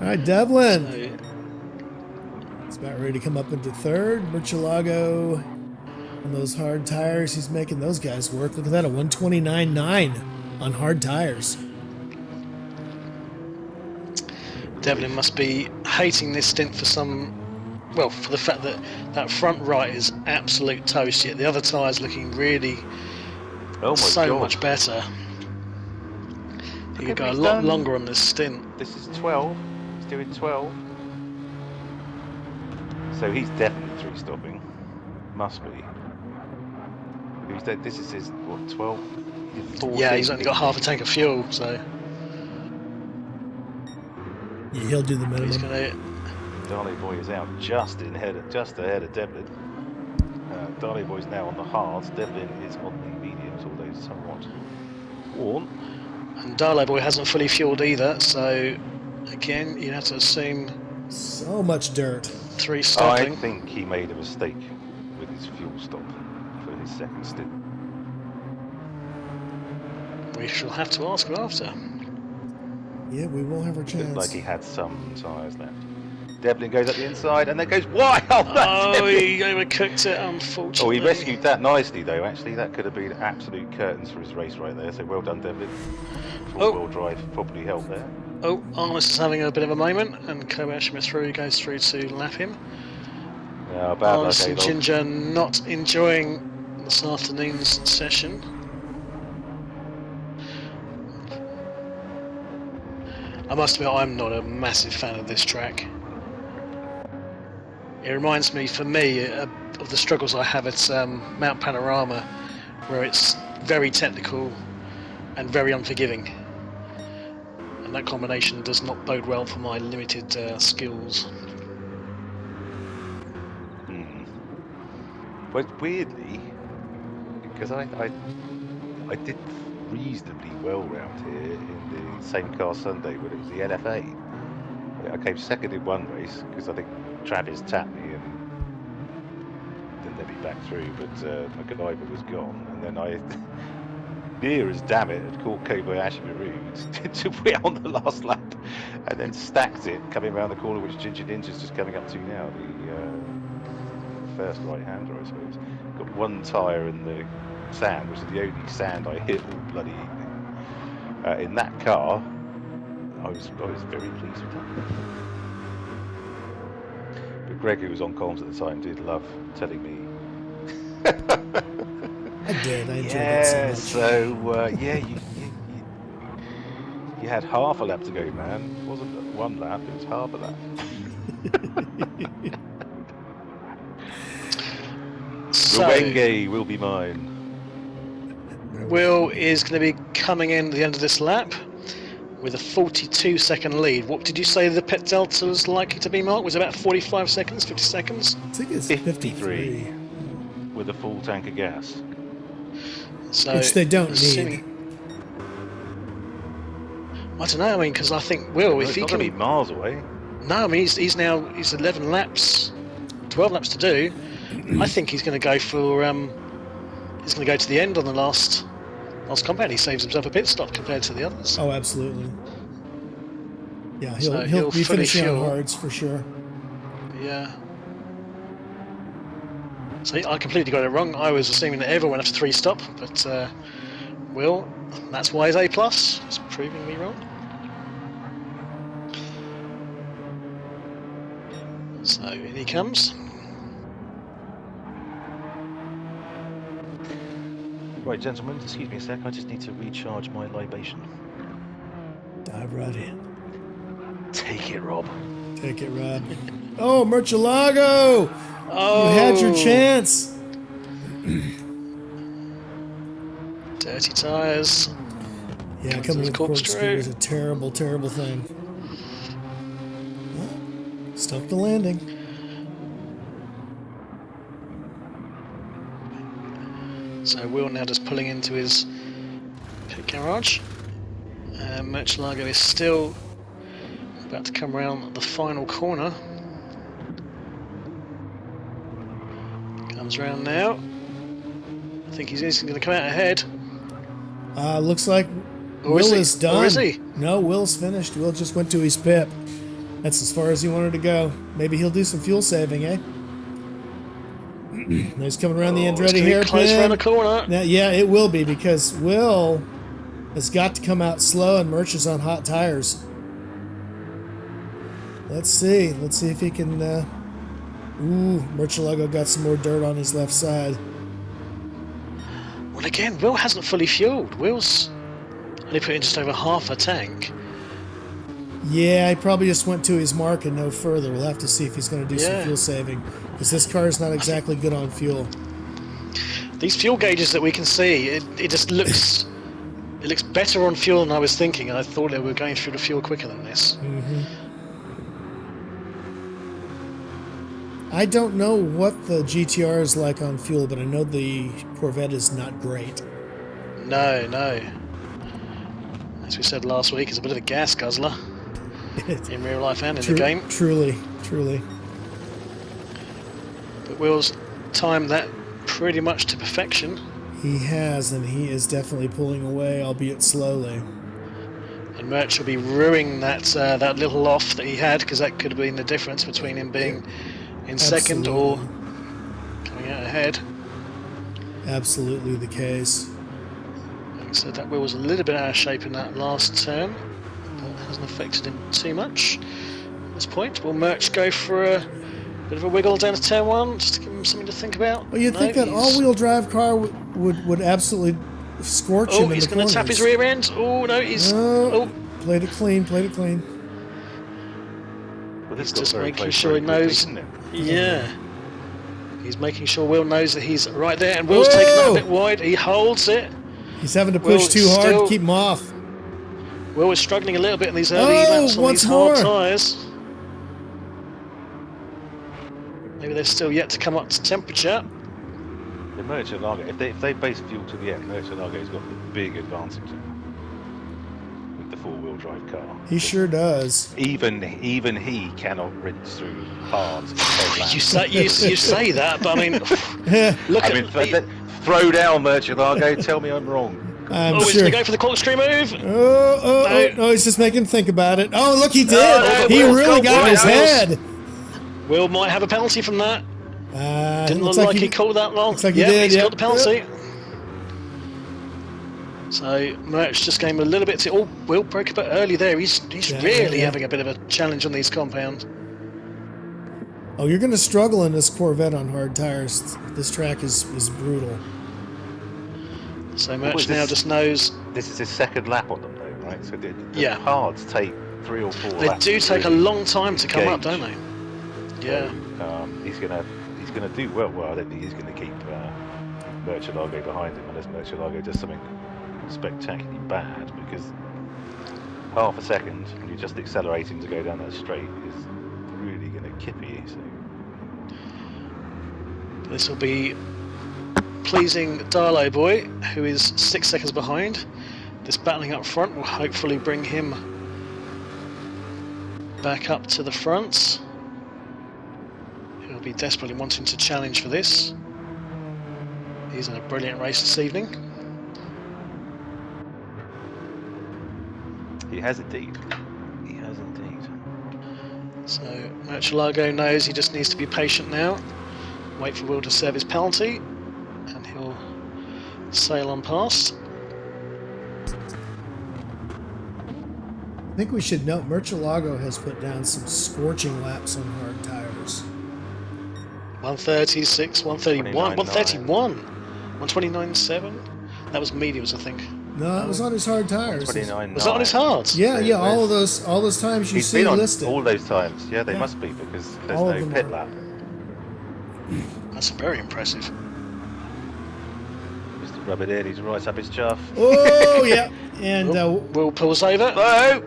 All right, Devlin. He's about ready to come up into third. Murcielago on those hard tires. He's making those guys work. Look at that, a 129.9 on hard tires. Devlin must be hating this stint for for the fact that that front right is absolute toast, yet the other tyre's looking really much better. He could go a lot longer on this stint. This is 12. He's doing 12. So he's definitely 3-stopping. Must be. This is his, what, 12? 14. Yeah, he's only got half a tank of fuel, so... Yeah, he'll do the minimum. He's gonna... Darley Boy is out just ahead of Devlin. Darley Boy's now on the hards. Devlin is on the mediums, although somewhat worn. And Darley Boy hasn't fully fueled either, so again, you have to assume So much dirt. 3-stopping. I think he made a mistake with his fuel stop for his second stint. We shall have to ask her after. Yeah, we will have our chance. Looked like he had some tyres left. Devlin goes up the inside and then goes wide. Oh, He overcooked it, unfortunately. Oh, he rescued that nicely, though. Actually, that could have been absolute curtains for his race right there. So well done, Devlin. Four-wheel drive probably helped there. Oh, Armis is having a bit of a moment, and Kobayashi Mitsuru goes through to lap him. Yeah, bad luck, Armis and Adolf. Ginger not enjoying this afternoon's session. I must admit, I'm not a massive fan of this track. It reminds me, for me, of the struggles I have at Mount Panorama, where it's very technical and very unforgiving. And that combination does not bode well for my limited skills. But weirdly, because I did reasonably well round here in the same car Sunday when it was the LFA. I came second in one race because I think Travis tapped me and didn't let me back through, but MacGyver was gone, and then I, near as damn it, had caught Kobayashi Maru to win on the last lap, and then stacked it coming around the corner, which Ginger Ninja's just coming up to now, the first right-hander, I suppose. Got one tyre in the sand, which is the only sand I hit all bloody evening. In that car, I was very pleased with that. But Greg, who was on comms at the time, did love telling me. I did. I enjoyed it so much. You had half a lap to go, man. It wasn't one lap; it was half a lap. Rwenge will be mine. Will is going to be coming in at the end of this lap with a 42-second lead. What did you say the pit delta was likely to be, Mark? Was it about 45 seconds, 50 seconds? I think it's 53. With a full tank of gas. So, Which they don't need. I don't know, I mean, because I think Will, if he not can... be miles away. No, I mean, he's 11 laps, 12 laps to do. I think he's going to go for... he's going to go to the end on the last compound. He saves himself a pit stop compared to the others. Oh, absolutely. Yeah, So he'll be fully finishing on fuel. hards for sure. Yeah. So I completely got it wrong. I was assuming that everyone had to 3-stop, but Will, that's why he's A+. He's proving me wrong. So in he comes. Right, gentlemen, excuse me a sec. I just need to recharge my libation. Dive right in. Take it, Rob. Take it, Rob. Oh, Murcielago! Oh, You had your chance. dirty tyres. Yeah, Comes coming with with corkscrew corkscrew. is a terrible, terrible thing. Well, stuck the landing. So So Will now just pulling into his pit garage. Murcielago is still about to come around the final corner. Comes around now. I think he's instantly going to come out ahead. Looks like Or Will is he? is done. Or is he? No, Will's finished. Will just went to his pip. That's as far as he wanted to go. Maybe he'll do some fuel saving, eh? He's coming around the Andretti hairpin. Close around the corner. Now, yeah, it will be because Will has got to come out slow and Murch is on hot tires. Let's see. Let's see if he can... Ooh, Murcielago got some more dirt on his left side. Well, again, Will hasn't fully fueled. Will's only put in just over half a tank. Yeah, he probably just went to his mark and no further. We'll have to see if he's going to do some fuel saving. Because this car is not exactly good on fuel. These fuel gauges that we can see, it just looks... It looks better on fuel than I was thinking. I thought they were going through the fuel quicker than this. Mm-hmm. I don't know what the GTR is like on fuel, but I know the Corvette is not great. No, no. As we said last week, it's a bit of a gas guzzler. In real life and in the game. Truly, truly. But Will's timed that pretty much to perfection. He has, and he is definitely pulling away, albeit slowly. And Murch will be ruining that that little off that he had, because that could have been the difference between him being in second or coming out ahead. Absolutely the case. Like I said, that wheel was a little bit out of shape in that last turn, but hasn't affected him too much at this point. Will Murch go for a bit of a wiggle down to turn one, just to give him something to think about? Well, you'd think that all-wheel drive car would absolutely scorch him in the corners. Oh, he's going to tap his rear end. Oh, no, he's... Oh. Played it clean, played it clean. Well, He's just making sure he knows... Yeah. He's making sure Will knows that he's right there, and Will's taking that a bit wide. He holds it. He's having to push too hard to keep him off. Will is struggling a little bit in these early laps on these hard tyres. Maybe they're still yet to come up to temperature. The Murcielago, if they base fuel to the end, Murcielago's got the big advantage with the four-wheel drive car. He sure does. Even he cannot rinse through hard. You say that, but I mean, look throw down Murcielago. Tell me I'm wrong. He's going to go for the corkscrew move. No, he's just making him think about it. Oh, look, he did. He really got his head. Will might have a penalty from that. Didn't look like he called that long. Looks like he did. He's got the penalty. So Murch just came a little bit to... Oh, Will broke a bit early there. He's really having a bit of a challenge on these compounds. Oh, you're going to struggle in this Corvette on hard tires. This track is brutal. So Murch now just knows... This is his second lap on them, though, right? So the hards take 3 or 4 laps. They do take a long time to come up, don't they? Yeah. He's gonna do well. Well, I don't think he's gonna keep Murcielago behind him unless Murcielago does something spectacularly bad, because half a second when you're just accelerating to go down that straight is really gonna kip you. So this will be pleasing Darlow Boy, who is 6 seconds behind. This battling up front will hopefully bring him back up to the front. He'll be desperately wanting to challenge for this. He's in a brilliant race this evening. he has indeed. He has indeed. So Murcielago knows he just needs to be patient now. Wait for Will to serve his penalty, and he'll sail on past. I think we should note Murcielago has put down some scorching laps on hard tires. 136, 131, 131, 129.7. That was mediums, I think. No, that was on his hard tires. Was that on his hards? Yeah, all those times you see listed. All those times, yeah, they must be, because there's no pit lap. That's very impressive. Mr. Rub it in, he's right up his chuff. Oh, yeah. And Will pulls over. No!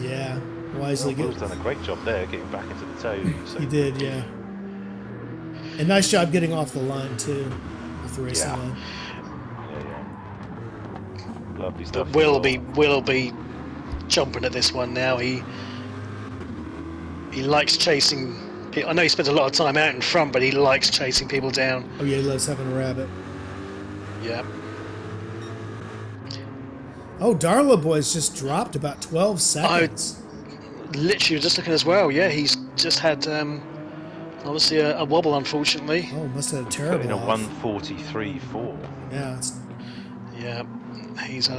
Yeah, wisely Will's done a great job there, getting back into the toe. So. He did, yeah. And nice job getting off the line, too, with the racing line. Lovely stuff. But will be jumping at this one now. He likes chasing. I know he spends a lot of time out in front, but he likes chasing people down. Oh yeah, he loves having a rabbit. Yeah. Oh, Darla Boy's just dropped about 12 seconds. Literally just looking as well. Yeah, he's just had obviously a wobble, unfortunately. Oh, must have had a Put in terrible a off. 1:43.4. Yeah, it's, Yeah, he's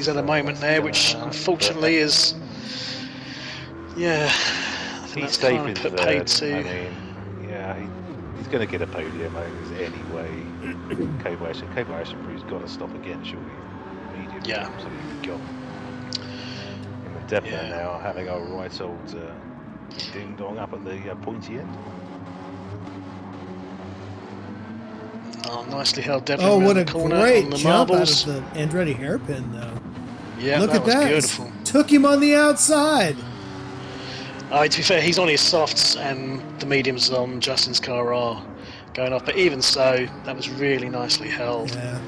at a moment there, which unfortunately is. Yeah. I think He's that's safe kind in of put third. paid to. I mean, yeah, he's going to get a podium anyway. Kobayashi's got to stop again, surely. Medium, Yeah. absolutely gone. And the Devlin Yeah. now having a right old ding dong up at the pointy end. Oh, nicely held Devlin oh, around what the a corner great on the jump marbles. out of the Andretti hairpin, though. Yeah, Look that at was that. beautiful. Took him on the outside. To be fair, he's on his softs and the mediums on Justin's car are going off. But even so, that was really nicely held. Yeah.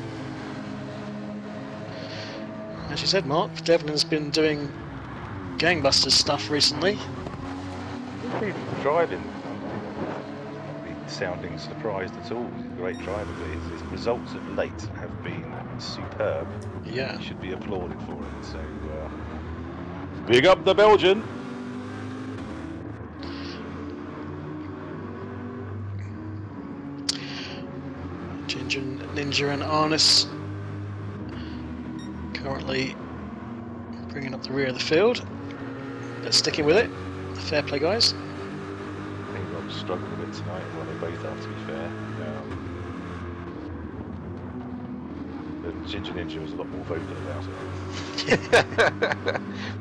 As you said, Mark, Devlin's been doing gangbusters stuff recently. He's been driving. Not been sounding surprised at all. He's a great driver, but his results of late have been superb. Yeah. He should be applauded for it. So, big up the Belgian. Ginger, Ninja and Arnis currently bringing up the rear of the field, but sticking with it. Fair play, guys. I think Rob's struggled a bit tonight. Well, they both have, to be fair. But Ginger Ninja was a lot more vocal about it.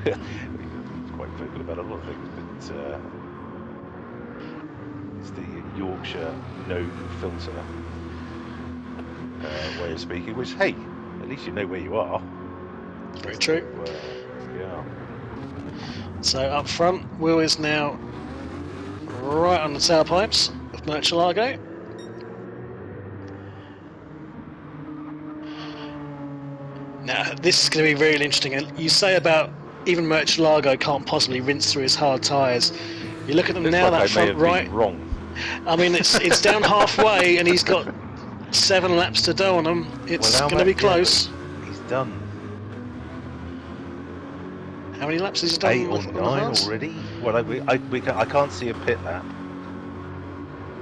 He's quite vocal about a lot of things, but it's the Yorkshire no filter way of speaking, which, hey, at least you know where you are. Very true. Yeah. So up front, Will is now right on the tailpipes of Murcielago. Now, this is going to be really interesting. And you say about even Murcielago can't possibly rinse through his hard tyres. You look at them Looks now, like that I may front have right. been wrong. I mean, it's down halfway, and he's got 7 laps to do on them. It's Well, going to be close. He's done How many laps has he done? 8 or on the 9 hards? already. Well, I can't see a pit lap,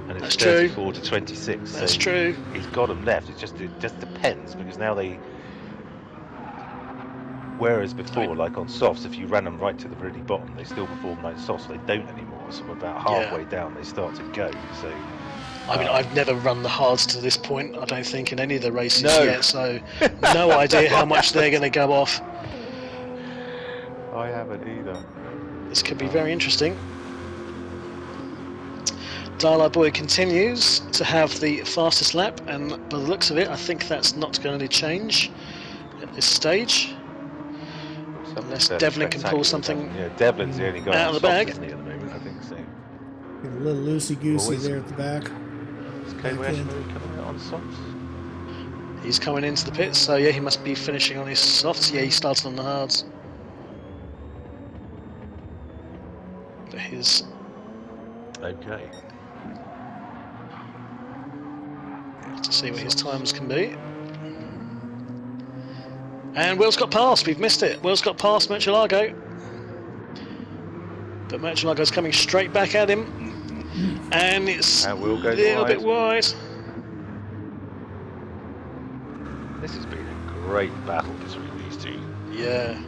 and it's That's true. 34 to 26. That's so true. He's got them left. It just depends, because now they. Whereas before, like on softs, if you ran them right to the really bottom, they still perform like softs. They don't anymore. So about halfway down, they start to go. So. I mean, I've never run the hards to this point, I don't think, in any of the races No. yet, so no idea how much they're going to go off. I haven't either. This could be very interesting. Darla Boy continues to have the fastest lap, and by the looks of it, I think that's not going to change at this stage. Unless Fairly Devlin can pull spectacular, something yeah, Devlin's the only guy out on of the softs, bag. isn't he, at the moment? I think so. Get a little loosey-goosey Always. there at the back. Is Back Kobayashi end. coming out on softs? He's coming into the pits, so yeah, he must be finishing on his softs. Yeah, he started on the hards. For his Okay. to see what his times can be. And Will's got past, we've missed it. Will's got past Murcielago. But Murcielago's coming straight back at him. And it's a And Will goes little wide. bit wide. This has been a great battle between these two. Yeah.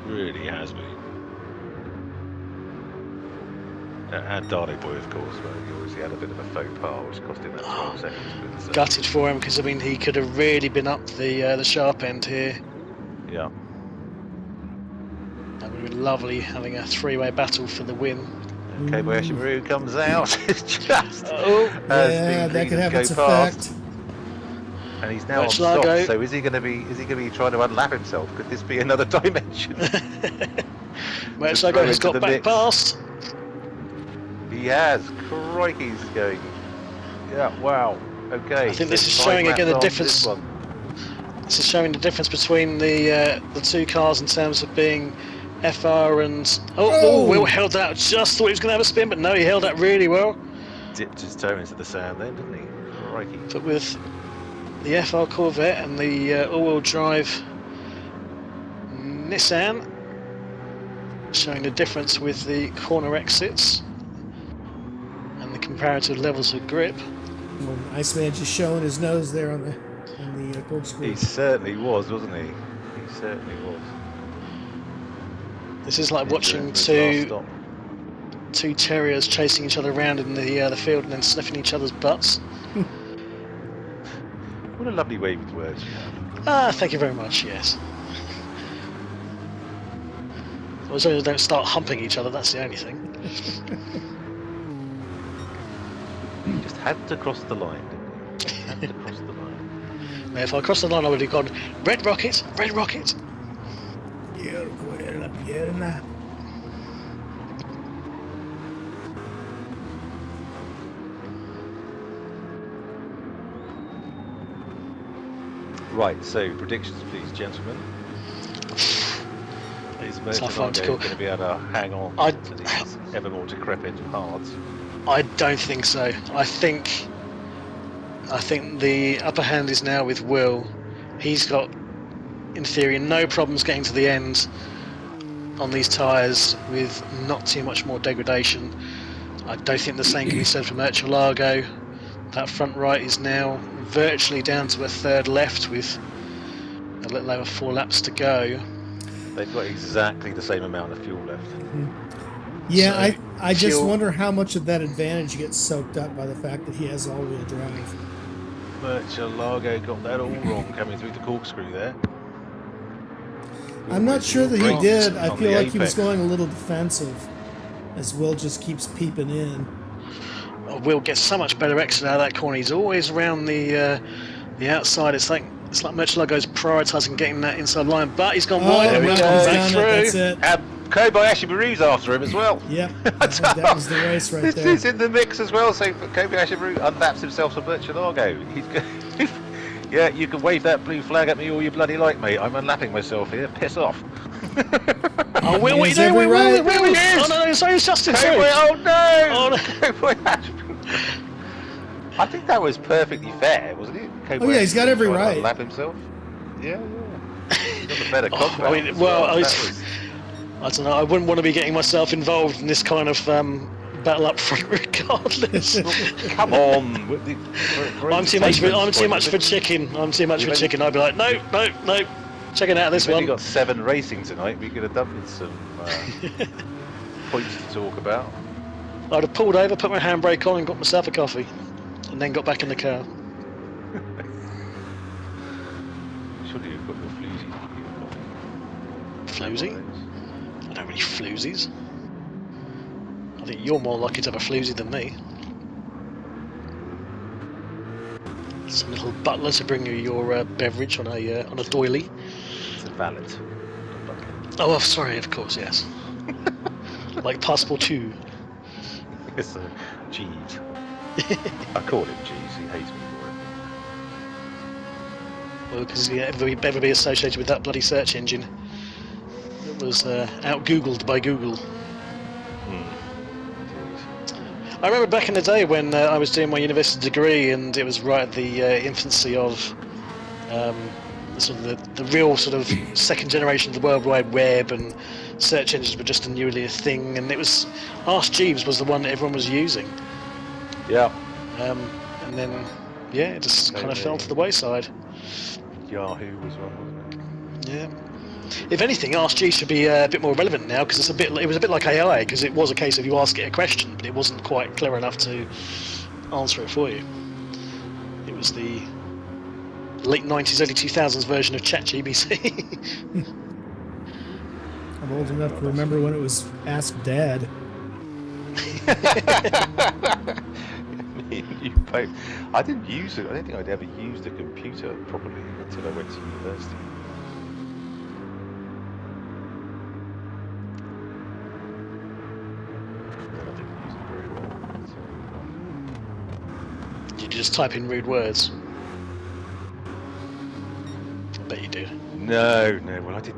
Really has been. And Darley Boy, of course, but he obviously had a bit of a faux pas, which cost him that 12 seconds. But, Gutted for him, because I mean he could have really been up the sharp end here. yeah. That would have been lovely, having a three-way battle for the win. And Kobayashi Maru comes out. Just Oh, as Yeah, the that could leaders have go its past. effect. And he's now on Murcielago. soft, so is he going to be trying to unlap himself? Could this be another dimension? Murcielago has into got the back mix. past. He has. Crikey, he's going. Yeah, wow. Okay. I think this so is 5 showing laps again the on difference. this one. This is showing the difference between the two cars in terms of being FR and... Oh, Will held that. Just thought he was going to have a spin, but no, he held that really well. Dipped his toe into the sand then, didn't he? Crikey. But with the FR Corvette and the all-wheel drive Nissan, showing the difference with the corner exits and the comparative levels of grip. Well, Iceman just showing his nose there on the corkscrew. He certainly was, wasn't he? He certainly was. This is like watching two terriers chasing each other around in the field and then sniffing each other's butts. What a lovely way with words you have. Ah, thank you very much, yes. As long as they don't start humping each other, that's the only thing. You just had to cross the line, didn't you? Had to cross the line. Now, if I crossed the line, I would have gone, red rocket, red rocket. Right, so predictions, please, gentlemen. Is Merchant going to be able to hang on to these ever more decrepit hards? I don't think so. I think the upper hand is now with Will. He's got, in theory, no problems getting to the end on these tyres with not too much more degradation. I don't think the same can be said for Murcielago. That front right is now virtually down to a third left with a little over 4 laps to go. They've got exactly the same amount of fuel left. Yeah, So, I just wonder how much of that advantage gets soaked up by the fact that he has all-wheel drive. Murcielago got that all wrong coming through the corkscrew there. I'm not sure that he did. I On feel the like he was apex. going a little defensive as Will just keeps peeping in. Will gets so much better exit out of that corner. He's always around the outside. It's like Murcielago's prioritising getting that inside line, but he's gone wide. Oh, And no, he's he's gone done back it. through. That's it. Kobayashi Maru's after him as well. Yep, that was the race right This there. is in the mix as well, so Kobayashi Maru unlaps himself to Murcielago. He's yeah, you can wave that blue flag at me all you bloody like, mate. I'm unlapping myself here. Piss off. Oh, Will, what are you He's doing? every right. Will, oh no, sorry, it's Justin too. Oh no! Oh, no. Kobayashi. I think that was perfectly fair, wasn't it? Oh, yeah, he's got every right. Unlap himself. Yeah. He got a better Oh, combat. I mean, as well, That I was- I don't know. I wouldn't want to be getting myself involved in this kind of battle up front, regardless. Come on. I'm too much for chicken. I'm too much for chicken. I'd be like, no, checking out this We've one. only got 7 racing tonight. We could have done with some points to talk about. I'd have pulled over, put my handbrake on, and got myself a coffee, and then got back in the car. Surely you've got your floozy. Floozy? I don't really floozies. I think you're more likely to have a floozy than me. Some little butler to bring you your beverage on a doily. It's a valet. Oh, sorry, of course, yes. Like Passport 2. It's a Jeeves. I call him Jeeves. He hates me for it. Well, because ever be associated with that bloody search engine. It was out-Googled by Google. I remember back in the day when I was doing my university degree, and it was right at the infancy of sort of the real sort of second generation of the World Wide Web, and search engines were just a newly a thing, and it was Ask Jeeves was the one that everyone was using. Yeah. And then, yeah, it just kind of fell to the wayside. Yahoo was one, wasn't it? Yeah. If anything, Ask Jeeves should be a bit more relevant now, because it was a bit like AI, because it was a case of you ask it a question, but it wasn't quite clever enough to answer it for you. It was the late 90s, early 2000s version of ChatGPT. I'm old enough to remember when it was Ask Dad. You both. I didn't use it. I don't think I'd ever used a computer properly until I went to university. And I didn't use it very well. You just type in rude words. Bet you did. No. Well, I did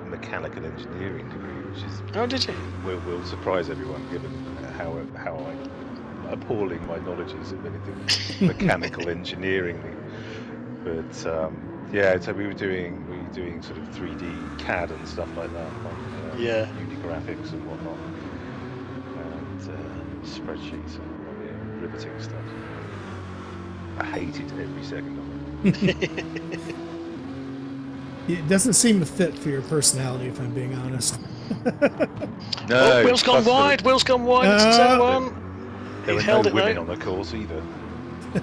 mechanical engineering degree, which is Oh, did you? will surprise everyone given how appalling my knowledge is of anything mechanical engineering. But yeah, so we were doing sort of 3D CAD and stuff like that, like Yeah. Unigraphics and whatnot, and spreadsheets and riveting stuff. I hated every second of it. It doesn't seem to fit for your personality, if I'm being honest. No, Oh, Will's gone plus wide. Will's gone wide. It's turn one. There He were held no it women though. on the course either. I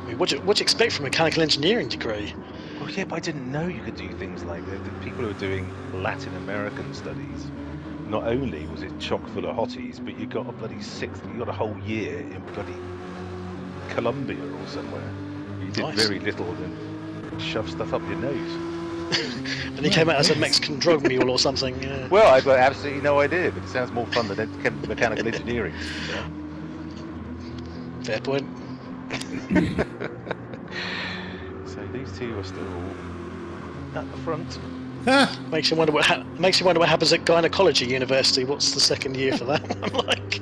mean, what do you expect from a mechanical engineering degree? Well, yeah, but I didn't know you could do things like that. The people who were doing Latin American studies, not only was it chock full of hotties, but you got a whole year in bloody Colombia or somewhere. You did Nice. very little than shove stuff up your nose. And he came out as a Mexican drug mule or something. Yeah. Well, I've got absolutely no idea, but it sounds more fun than mechanical engineering. Fair point. So these two are still at the front. Makes you wonder what happens at gynecology university. What's the second year for that one like?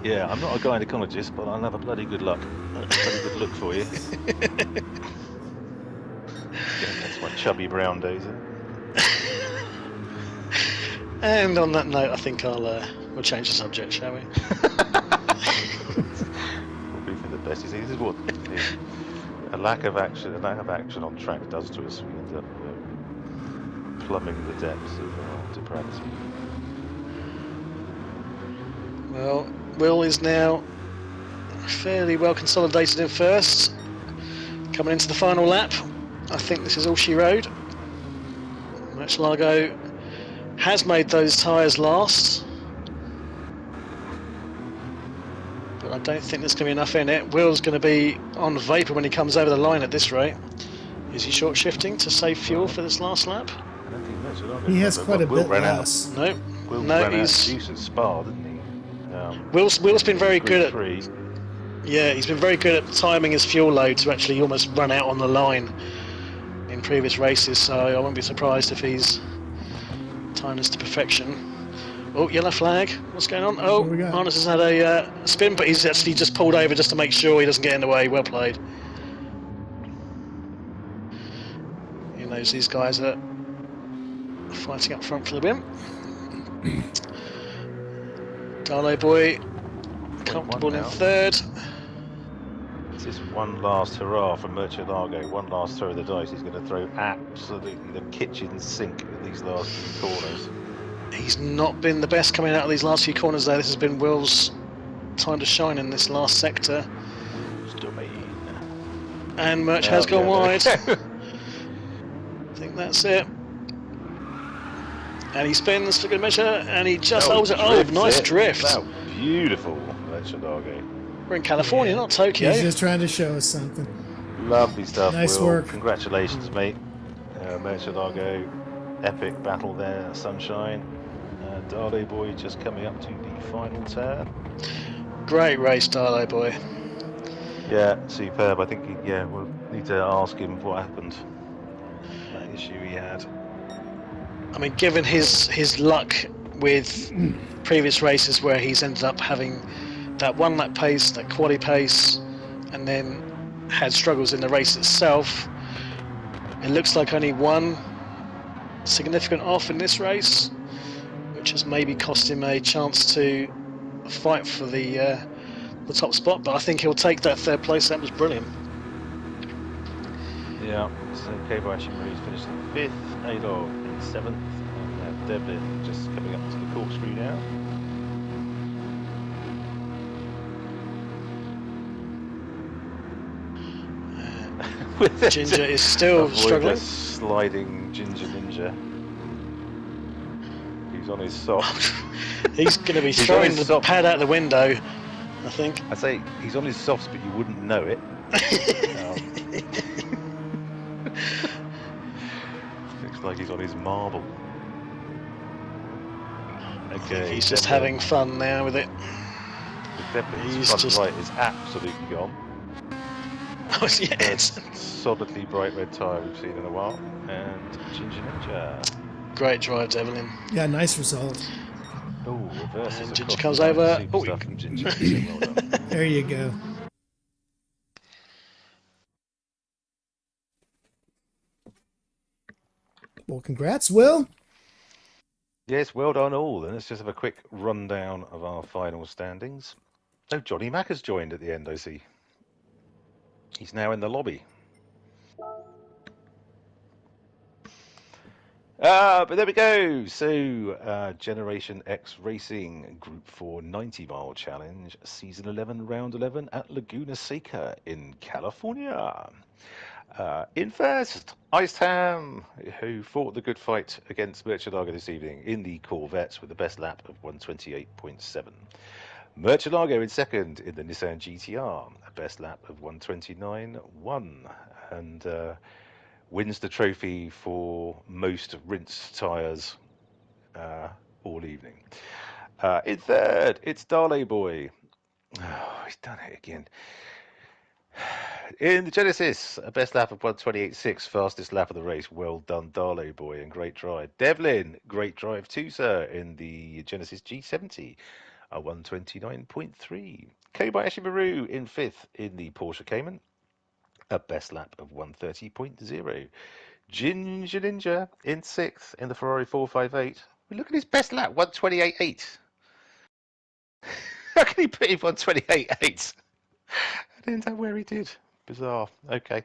Yeah, I'm not a gynecologist, but I'll have a bloody good luck. Bloody good look for you. That's my chubby brown days. And on that note, I think we'll change the subject, shall we? Probably for the best. You see, this is what a lack of action on track does to us. We end up plumbing the depths of depravity. Well, Will is now fairly well consolidated in first. Coming into the final lap, I think this is all she rode. Lago has made those tyres last, but I don't think there's going to be enough in it. Will's going to be on vapour when he comes over the line at this rate. Is he short shifting to save fuel for this last lap? I don't think that's what He has quite a bit less. less. No, Will no, ran out of he's juice at Spa, didn't he? Will's been very good at Gr4. Yeah, he's been very good at timing his fuel load to actually almost run out on the line in previous races, so I won't be surprised if he's timed this to perfection. Oh, yellow flag. What's going on? Oh, What we got? Harness has had a spin, but he's actually just pulled over just to make sure he doesn't get in the way. Well played. He knows these guys are fighting up front for the win. Darlow boy comfortable in now. third. This is one last hurrah from Murcielago, one last throw of the dice. He's going to throw absolutely the kitchen sink at these last few corners. He's not been the best coming out of these last few corners though. This has been Will's time to shine in this last sector. And Murch has gone wide. I think that's it. And he spins for good measure, and he just holds it. Oh, nice drift. Wow, beautiful, Murcielago. We're in California, not Tokyo. He's just trying to show us something. Lovely stuff, Nice Will. work. Congratulations, mate. Murcielago, epic battle there, Sunshine. Darlow boy just coming up to the final turn. Great race, Darlow boy. Yeah, superb. I think we'll need to ask him what happened. That issue he had. I mean, given his luck with previous races where he's ended up having that one lap pace, that quali pace, and then had struggles in the race itself, it looks like only one significant off in this race, which has maybe cost him a chance to fight for the top spot. But I think he'll take that third place. That was brilliant. Yeah, so Kobayashi Marie's finished in 5th, A-Log in 7th, and Devlin just coming up to the corkscrew now. Ginger is still Avoid struggling. the sliding Ginger Ninja. He's on his socks. He's going to be He's on throwing his the socks. pad out the window, I think. I say he's on his softs, but you wouldn't know it. Looks like he's on his marble. Okay, He's just Devlin. having fun now with it. Devlin's he's front just- right is absolutely gone. Oh, yeah, it's Solidly bright red tyre we've seen in a while. And Ginger Ninja. great drive, Devlin. Yeah, nice result. Oh, reverses And across Ginger comes the line. over. Super Oh, stuff from Ginger Ninja. Well done. There you go. Well, congrats, Will. Yes, well done all. And let's just have a quick rundown of our final standings. Oh, Johnny Mack has joined at the end, I see. He's now in the lobby. But there we go. So, Generation X Racing Group 4 90-mile challenge, Season 11, Round 11 at Lagoooona Seca in California. In first, Iced Ham, who fought the good fight against Murcielago this evening in the Corvettes with the best lap of 128.7. Murcielago in second in the Nissan GTR, a best lap of 129.1, and wins the trophy for most rinsed tyres all evening. In third, it's Dale Boy. Oh, he's done it again. In the Genesis, a best lap of 128.6, fastest lap of the race. Well done, Dale Boy, and great drive. Devlin, great drive too, sir, in the Genesis G70, a 129.3. Kobayashi Maru in fifth in the Porsche Cayman, a best lap of 130.0. Ginger Ninja in sixth in the Ferrari 458. Look at his best lap, 128.8. How can he put him 128.8? I didn't know where he did. Bizarre. Okay.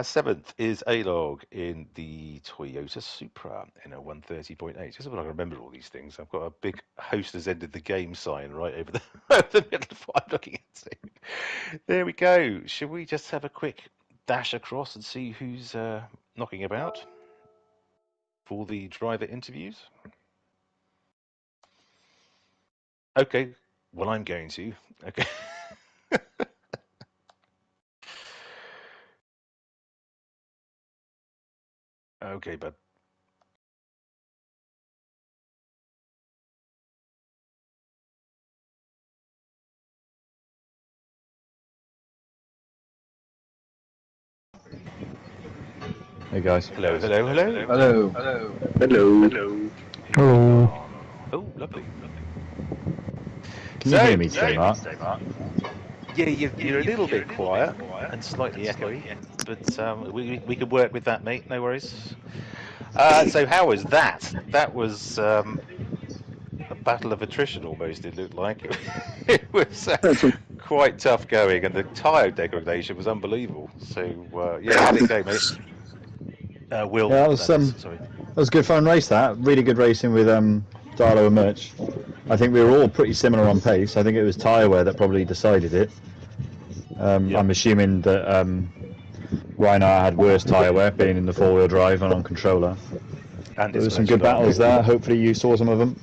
Seventh is A-Log in the Toyota Supra in a 130.8. Just so I can remember all these things. I've got a big host has ended the game sign right over the middle of what I'm looking at. There we go. Shall we just have a quick dash across and see who's knocking about for the driver interviews? Okay. Well, I'm going to. Okay. Okay, bud. Hey guys. Hello, hello, hello. Hello. Hello. Hello. Oh, lovely. Can you hear me today, Mark? Yeah, you're a little bit quiet and slightly echoey, but we can work with that, mate. No worries. So how was that? That was a battle of attrition almost. It looked like it was quite tough going, and the tyre degradation was unbelievable. So yeah, how did it go, mate? Will, Yeah, that was sorry. that was a good fun race. That really good racing with Darlow and Merch. I think we were all pretty similar on pace. I think it was tyre wear that probably decided it. I'm assuming that Reinhard had worse tyre wear, being in the four-wheel drive and on controller. And There were some good battles there. Hopefully you saw some of them.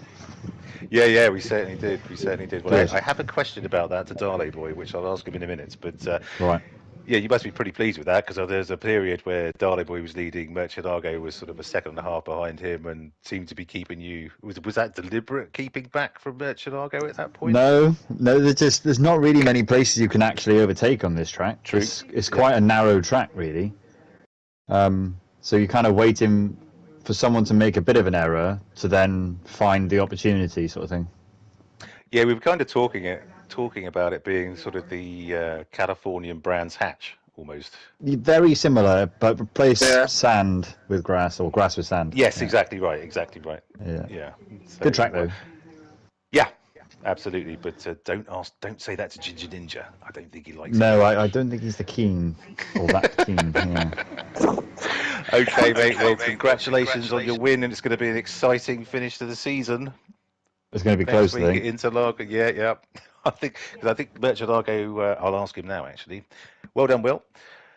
Yeah, we certainly did. We certainly did. Well, Good. I have a question about that to Dale Boy, which I'll ask him in a minute. But Right. yeah, you must be pretty pleased with that, because there's a period where Dale Boy was leading, Murcielago was sort of a second and a half behind him, and seemed to be keeping you. Was that deliberate keeping back from Murcielago at that point? No, there's not really many places you can actually overtake on this track. True. It's quite a narrow track, really. So you're kind of waiting for someone to make a bit of an error to then find the opportunity, sort of thing. Yeah, we were kind of talking about it being sort of the Californian Brands Hatch almost. Very similar, but replace sand with grass or grass with sand. Yes, exactly right. Yeah. So, good track though. Yeah, absolutely. But don't say that to Ginger Ninja. I don't think he likes it. No, I don't think he's the keen or that keen. Yeah. Okay, mate. Well, congratulations on your win, and it's going to be an exciting finish to the season. It's going to be close, I think. Interlago, yeah. I think Murcielago. I'll ask him now. Actually, well done, Will.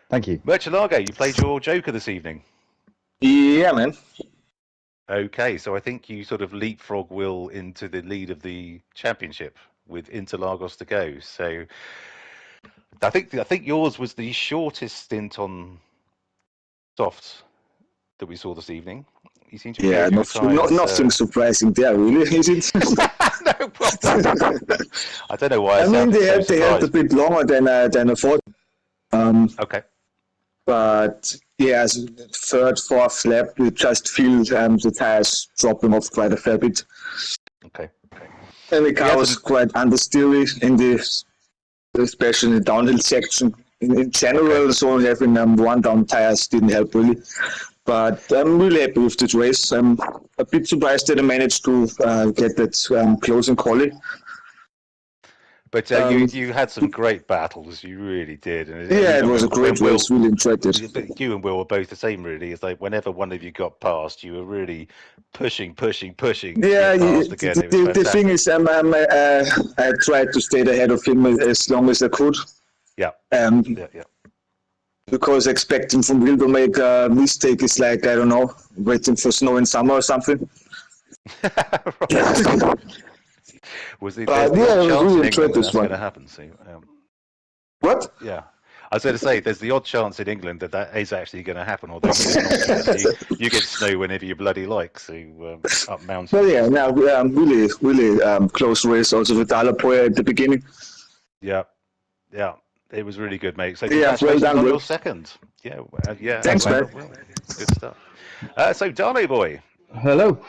Thank you. Murcielago, you played your Joker this evening. Yeah, man. Okay, so I think you sort of leapfrog Will into the lead of the championship with Interlagos to go. So I think yours was the shortest stint on softs that we saw this evening. You seem to be nothing surprising there, really, is it? No problem. I don't know why. I mean, they had a bit longer than I thought. Okay. But yeah, as third, fourth lap, you just feel the tires dropping off quite a fair bit. Okay. And the car was quite understeery especially in the downhill section. In general, so having one down tires didn't help really. But I'm really happy with this race. I'm a bit surprised that I managed to get that closing quali. But you had some great battles, you really did. And it was a great race, really enjoyed it. But you and Will were both the same, really. It's like whenever one of you got past, you were really pushing. Yeah, past again. The thing is, I tried to stay ahead of him as long as I could. Yeah. Yeah. Because expecting from Will to make a mistake is like, I don't know, waiting for snow in summer or something. Was the odd chance in England that's going to happen? So, what? Yeah. I was going to say, there's the odd chance in England that is actually going to happen, although you get snow whenever you bloody like, so up mountains. Well, yeah, now really close race also with Dalapoya at the beginning. Yeah. It was really good, mate. So congratulations on your second. Yeah. Thanks, man. Good stuff. So, Darno boy. Hello.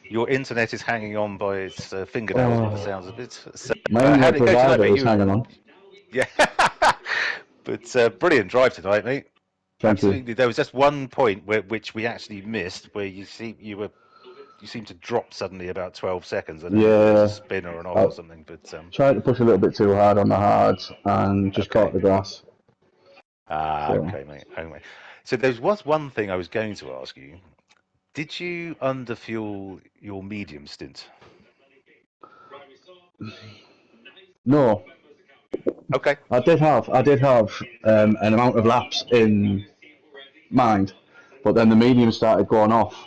Your internet is hanging on by its fingernails, by the sounds of it. So, my provider was hanging on. Yeah. But brilliant drive tonight, mate. Thank Absolutely. you. There was just one point which we actually missed, where you seemed to drop suddenly about 12 seconds. I don't know if there was a spin or an off or something. But tried to push a little bit too hard on the hards and just caught the grass. Okay, mate. Anyway, so there was one thing I was going to ask you. Did you underfuel your medium stint? No. Okay. I did have an amount of laps in mind, but then the medium started going off.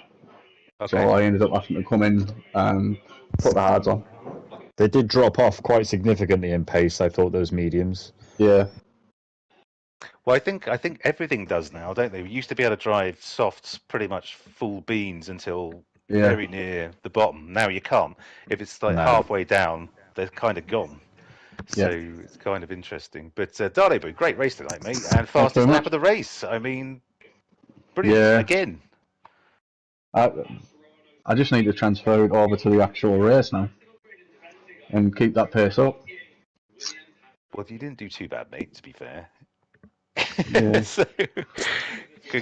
Okay. So I ended up having to come in and put the hards on. They did drop off quite significantly in pace, I thought, those mediums. Yeah. Well, I think everything does now, don't they? We used to be able to drive softs pretty much full beans until very near the bottom. Now you can't. If it's like halfway down, they're kind of gone. So it's kind of interesting. But Darlebo, great race tonight, mate, and fastest lap of the race. I mean, brilliant again. I just need to transfer it over to the actual race now and keep that pace up. Well, you didn't do too bad, mate, to be fair. Yeah.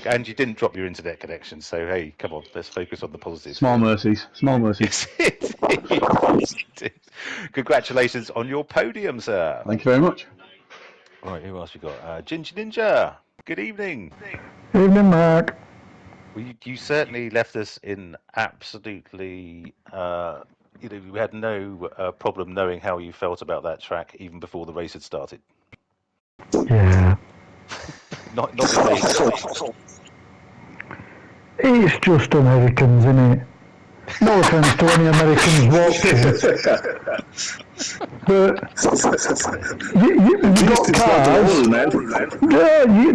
And you didn't drop your internet connection, so hey, come on, let's focus on the positives. Small mercies. Congratulations on your podium, sir. Thank you very much. Right, who else we got? Ginger Ninja, good evening. Evening, Mark. Well, you certainly left us in absolutely, we had no problem knowing how you felt about that track even before the race had started. Yeah. Not the It's just Americans, innit? No offence to any Americans watching. But they got cars.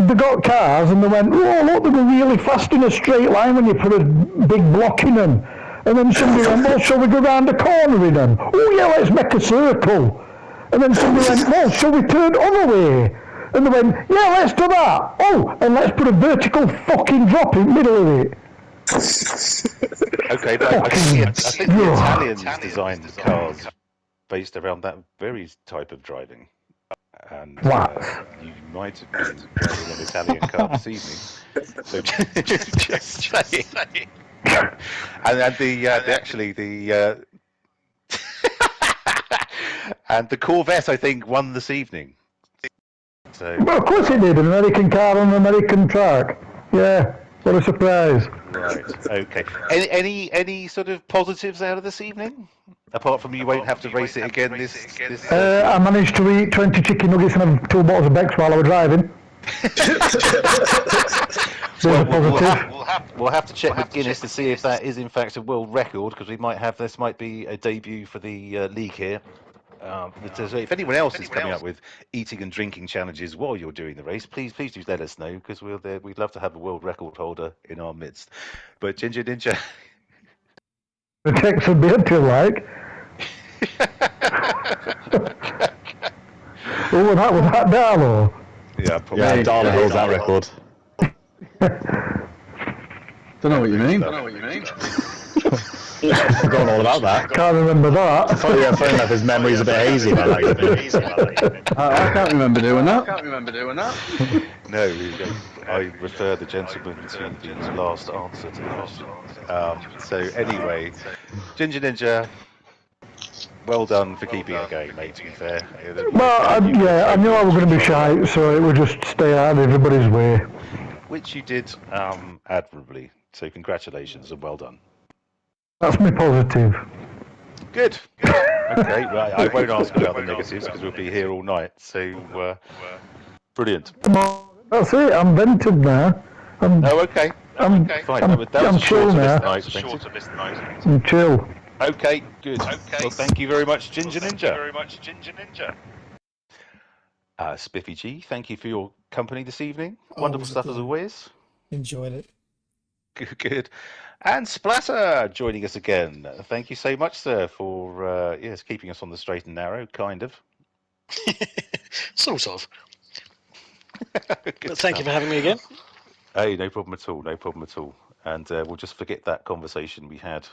They got cars and they went, oh look, they were really fast in a straight line when you put a big block in them. And then somebody went, well, shall we go round the corner in them? Oh yeah, let's make a circle. And then somebody went, well, shall we turn other way? And they went, yeah, let's do that. Oh, and let's put a vertical fucking drop in the middle of it. Okay, but I think the Italians designed cars based around that very type of driving. And you might have been driving an Italian car this evening. So just saying. And and the Corvette, I think, won this evening. So, well, of course it did, an American car on an American track. Yeah, what a surprise. Right, okay. Any sort of positives out of this evening? Apart from you won't have to race it again this I managed to eat 20 chicken nuggets and have 2 bottles of Beck's while I was driving. We'll have to check with Guinness to see if that is in fact a world record, because this might be a debut for the league here. If anyone else is coming up with eating and drinking challenges while you're doing the race, please do let us know, because we'd love to have a world record holder in our midst. But Ginger Ninja, the text a bit too like. Oh, that was that Darlow. Yeah, probably. Yeah, Darla holds that record. Don't know what you mean. Forgotten all about that. Can't remember that. Funny enough, his memory's a bit hazy about that evening. I can't remember doing that. No, I refer the gentleman to the last answer to the question. So anyway, Ginger Ninja, well done for keeping it going, mate, to be fair. Well, I knew I was going to be shy, so it would just stay out of everybody's way. Which you did admirably. So congratulations and well done. That's me positive. Good. Okay, well, I won't ask about the negatives because we'll be here all night. So, brilliant. That's it, I'm vented now. Okay. I'm Fine. That was a chill shorter now. list than I expected. I'm chill. Okay, good. Well, thank you very much, Ginger Ninja. Spiffy G, thank you for your company this evening. Wonderful stuff as always. Enjoyed it. Good. And Splatter joining us again. Thank you so much, sir, for keeping us on the straight and narrow, kind of. Sort of. But thank you for having me again. Hey, no problem at all. And we'll just forget that conversation we had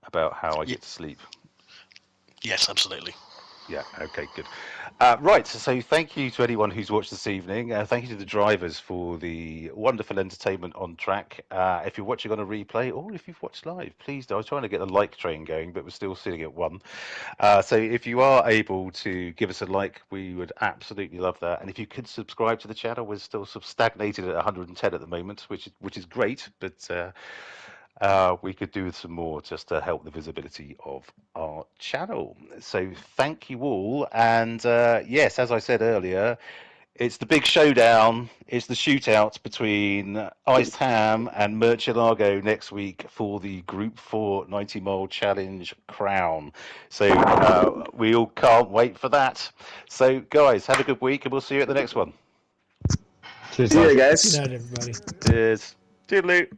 about how I get to sleep. Yes, absolutely. Yeah, okay, good. Right, so thank you to anyone who's watched this evening. Thank you to the drivers for the wonderful entertainment on track. If you're watching on a replay, or if you've watched live, please do. I was trying to get the like train going, but we're still sitting at 1. So if you are able to give us a like, we would absolutely love that. And if you could subscribe to the channel, we're still sort of stagnated at 110 at the moment, which is great, but we could do with some more just to help the visibility of our channel. So thank you all. And yes, as I said earlier, it's the big showdown. It's the shootout between Iced Ham and Murcielago next week for the Group 4 90-mile challenge crown. So we all can't wait for that. So guys, have a good week and we'll see you at the next one. Cheers, See you guys. Good night, everybody. Cheers. Toodaloo.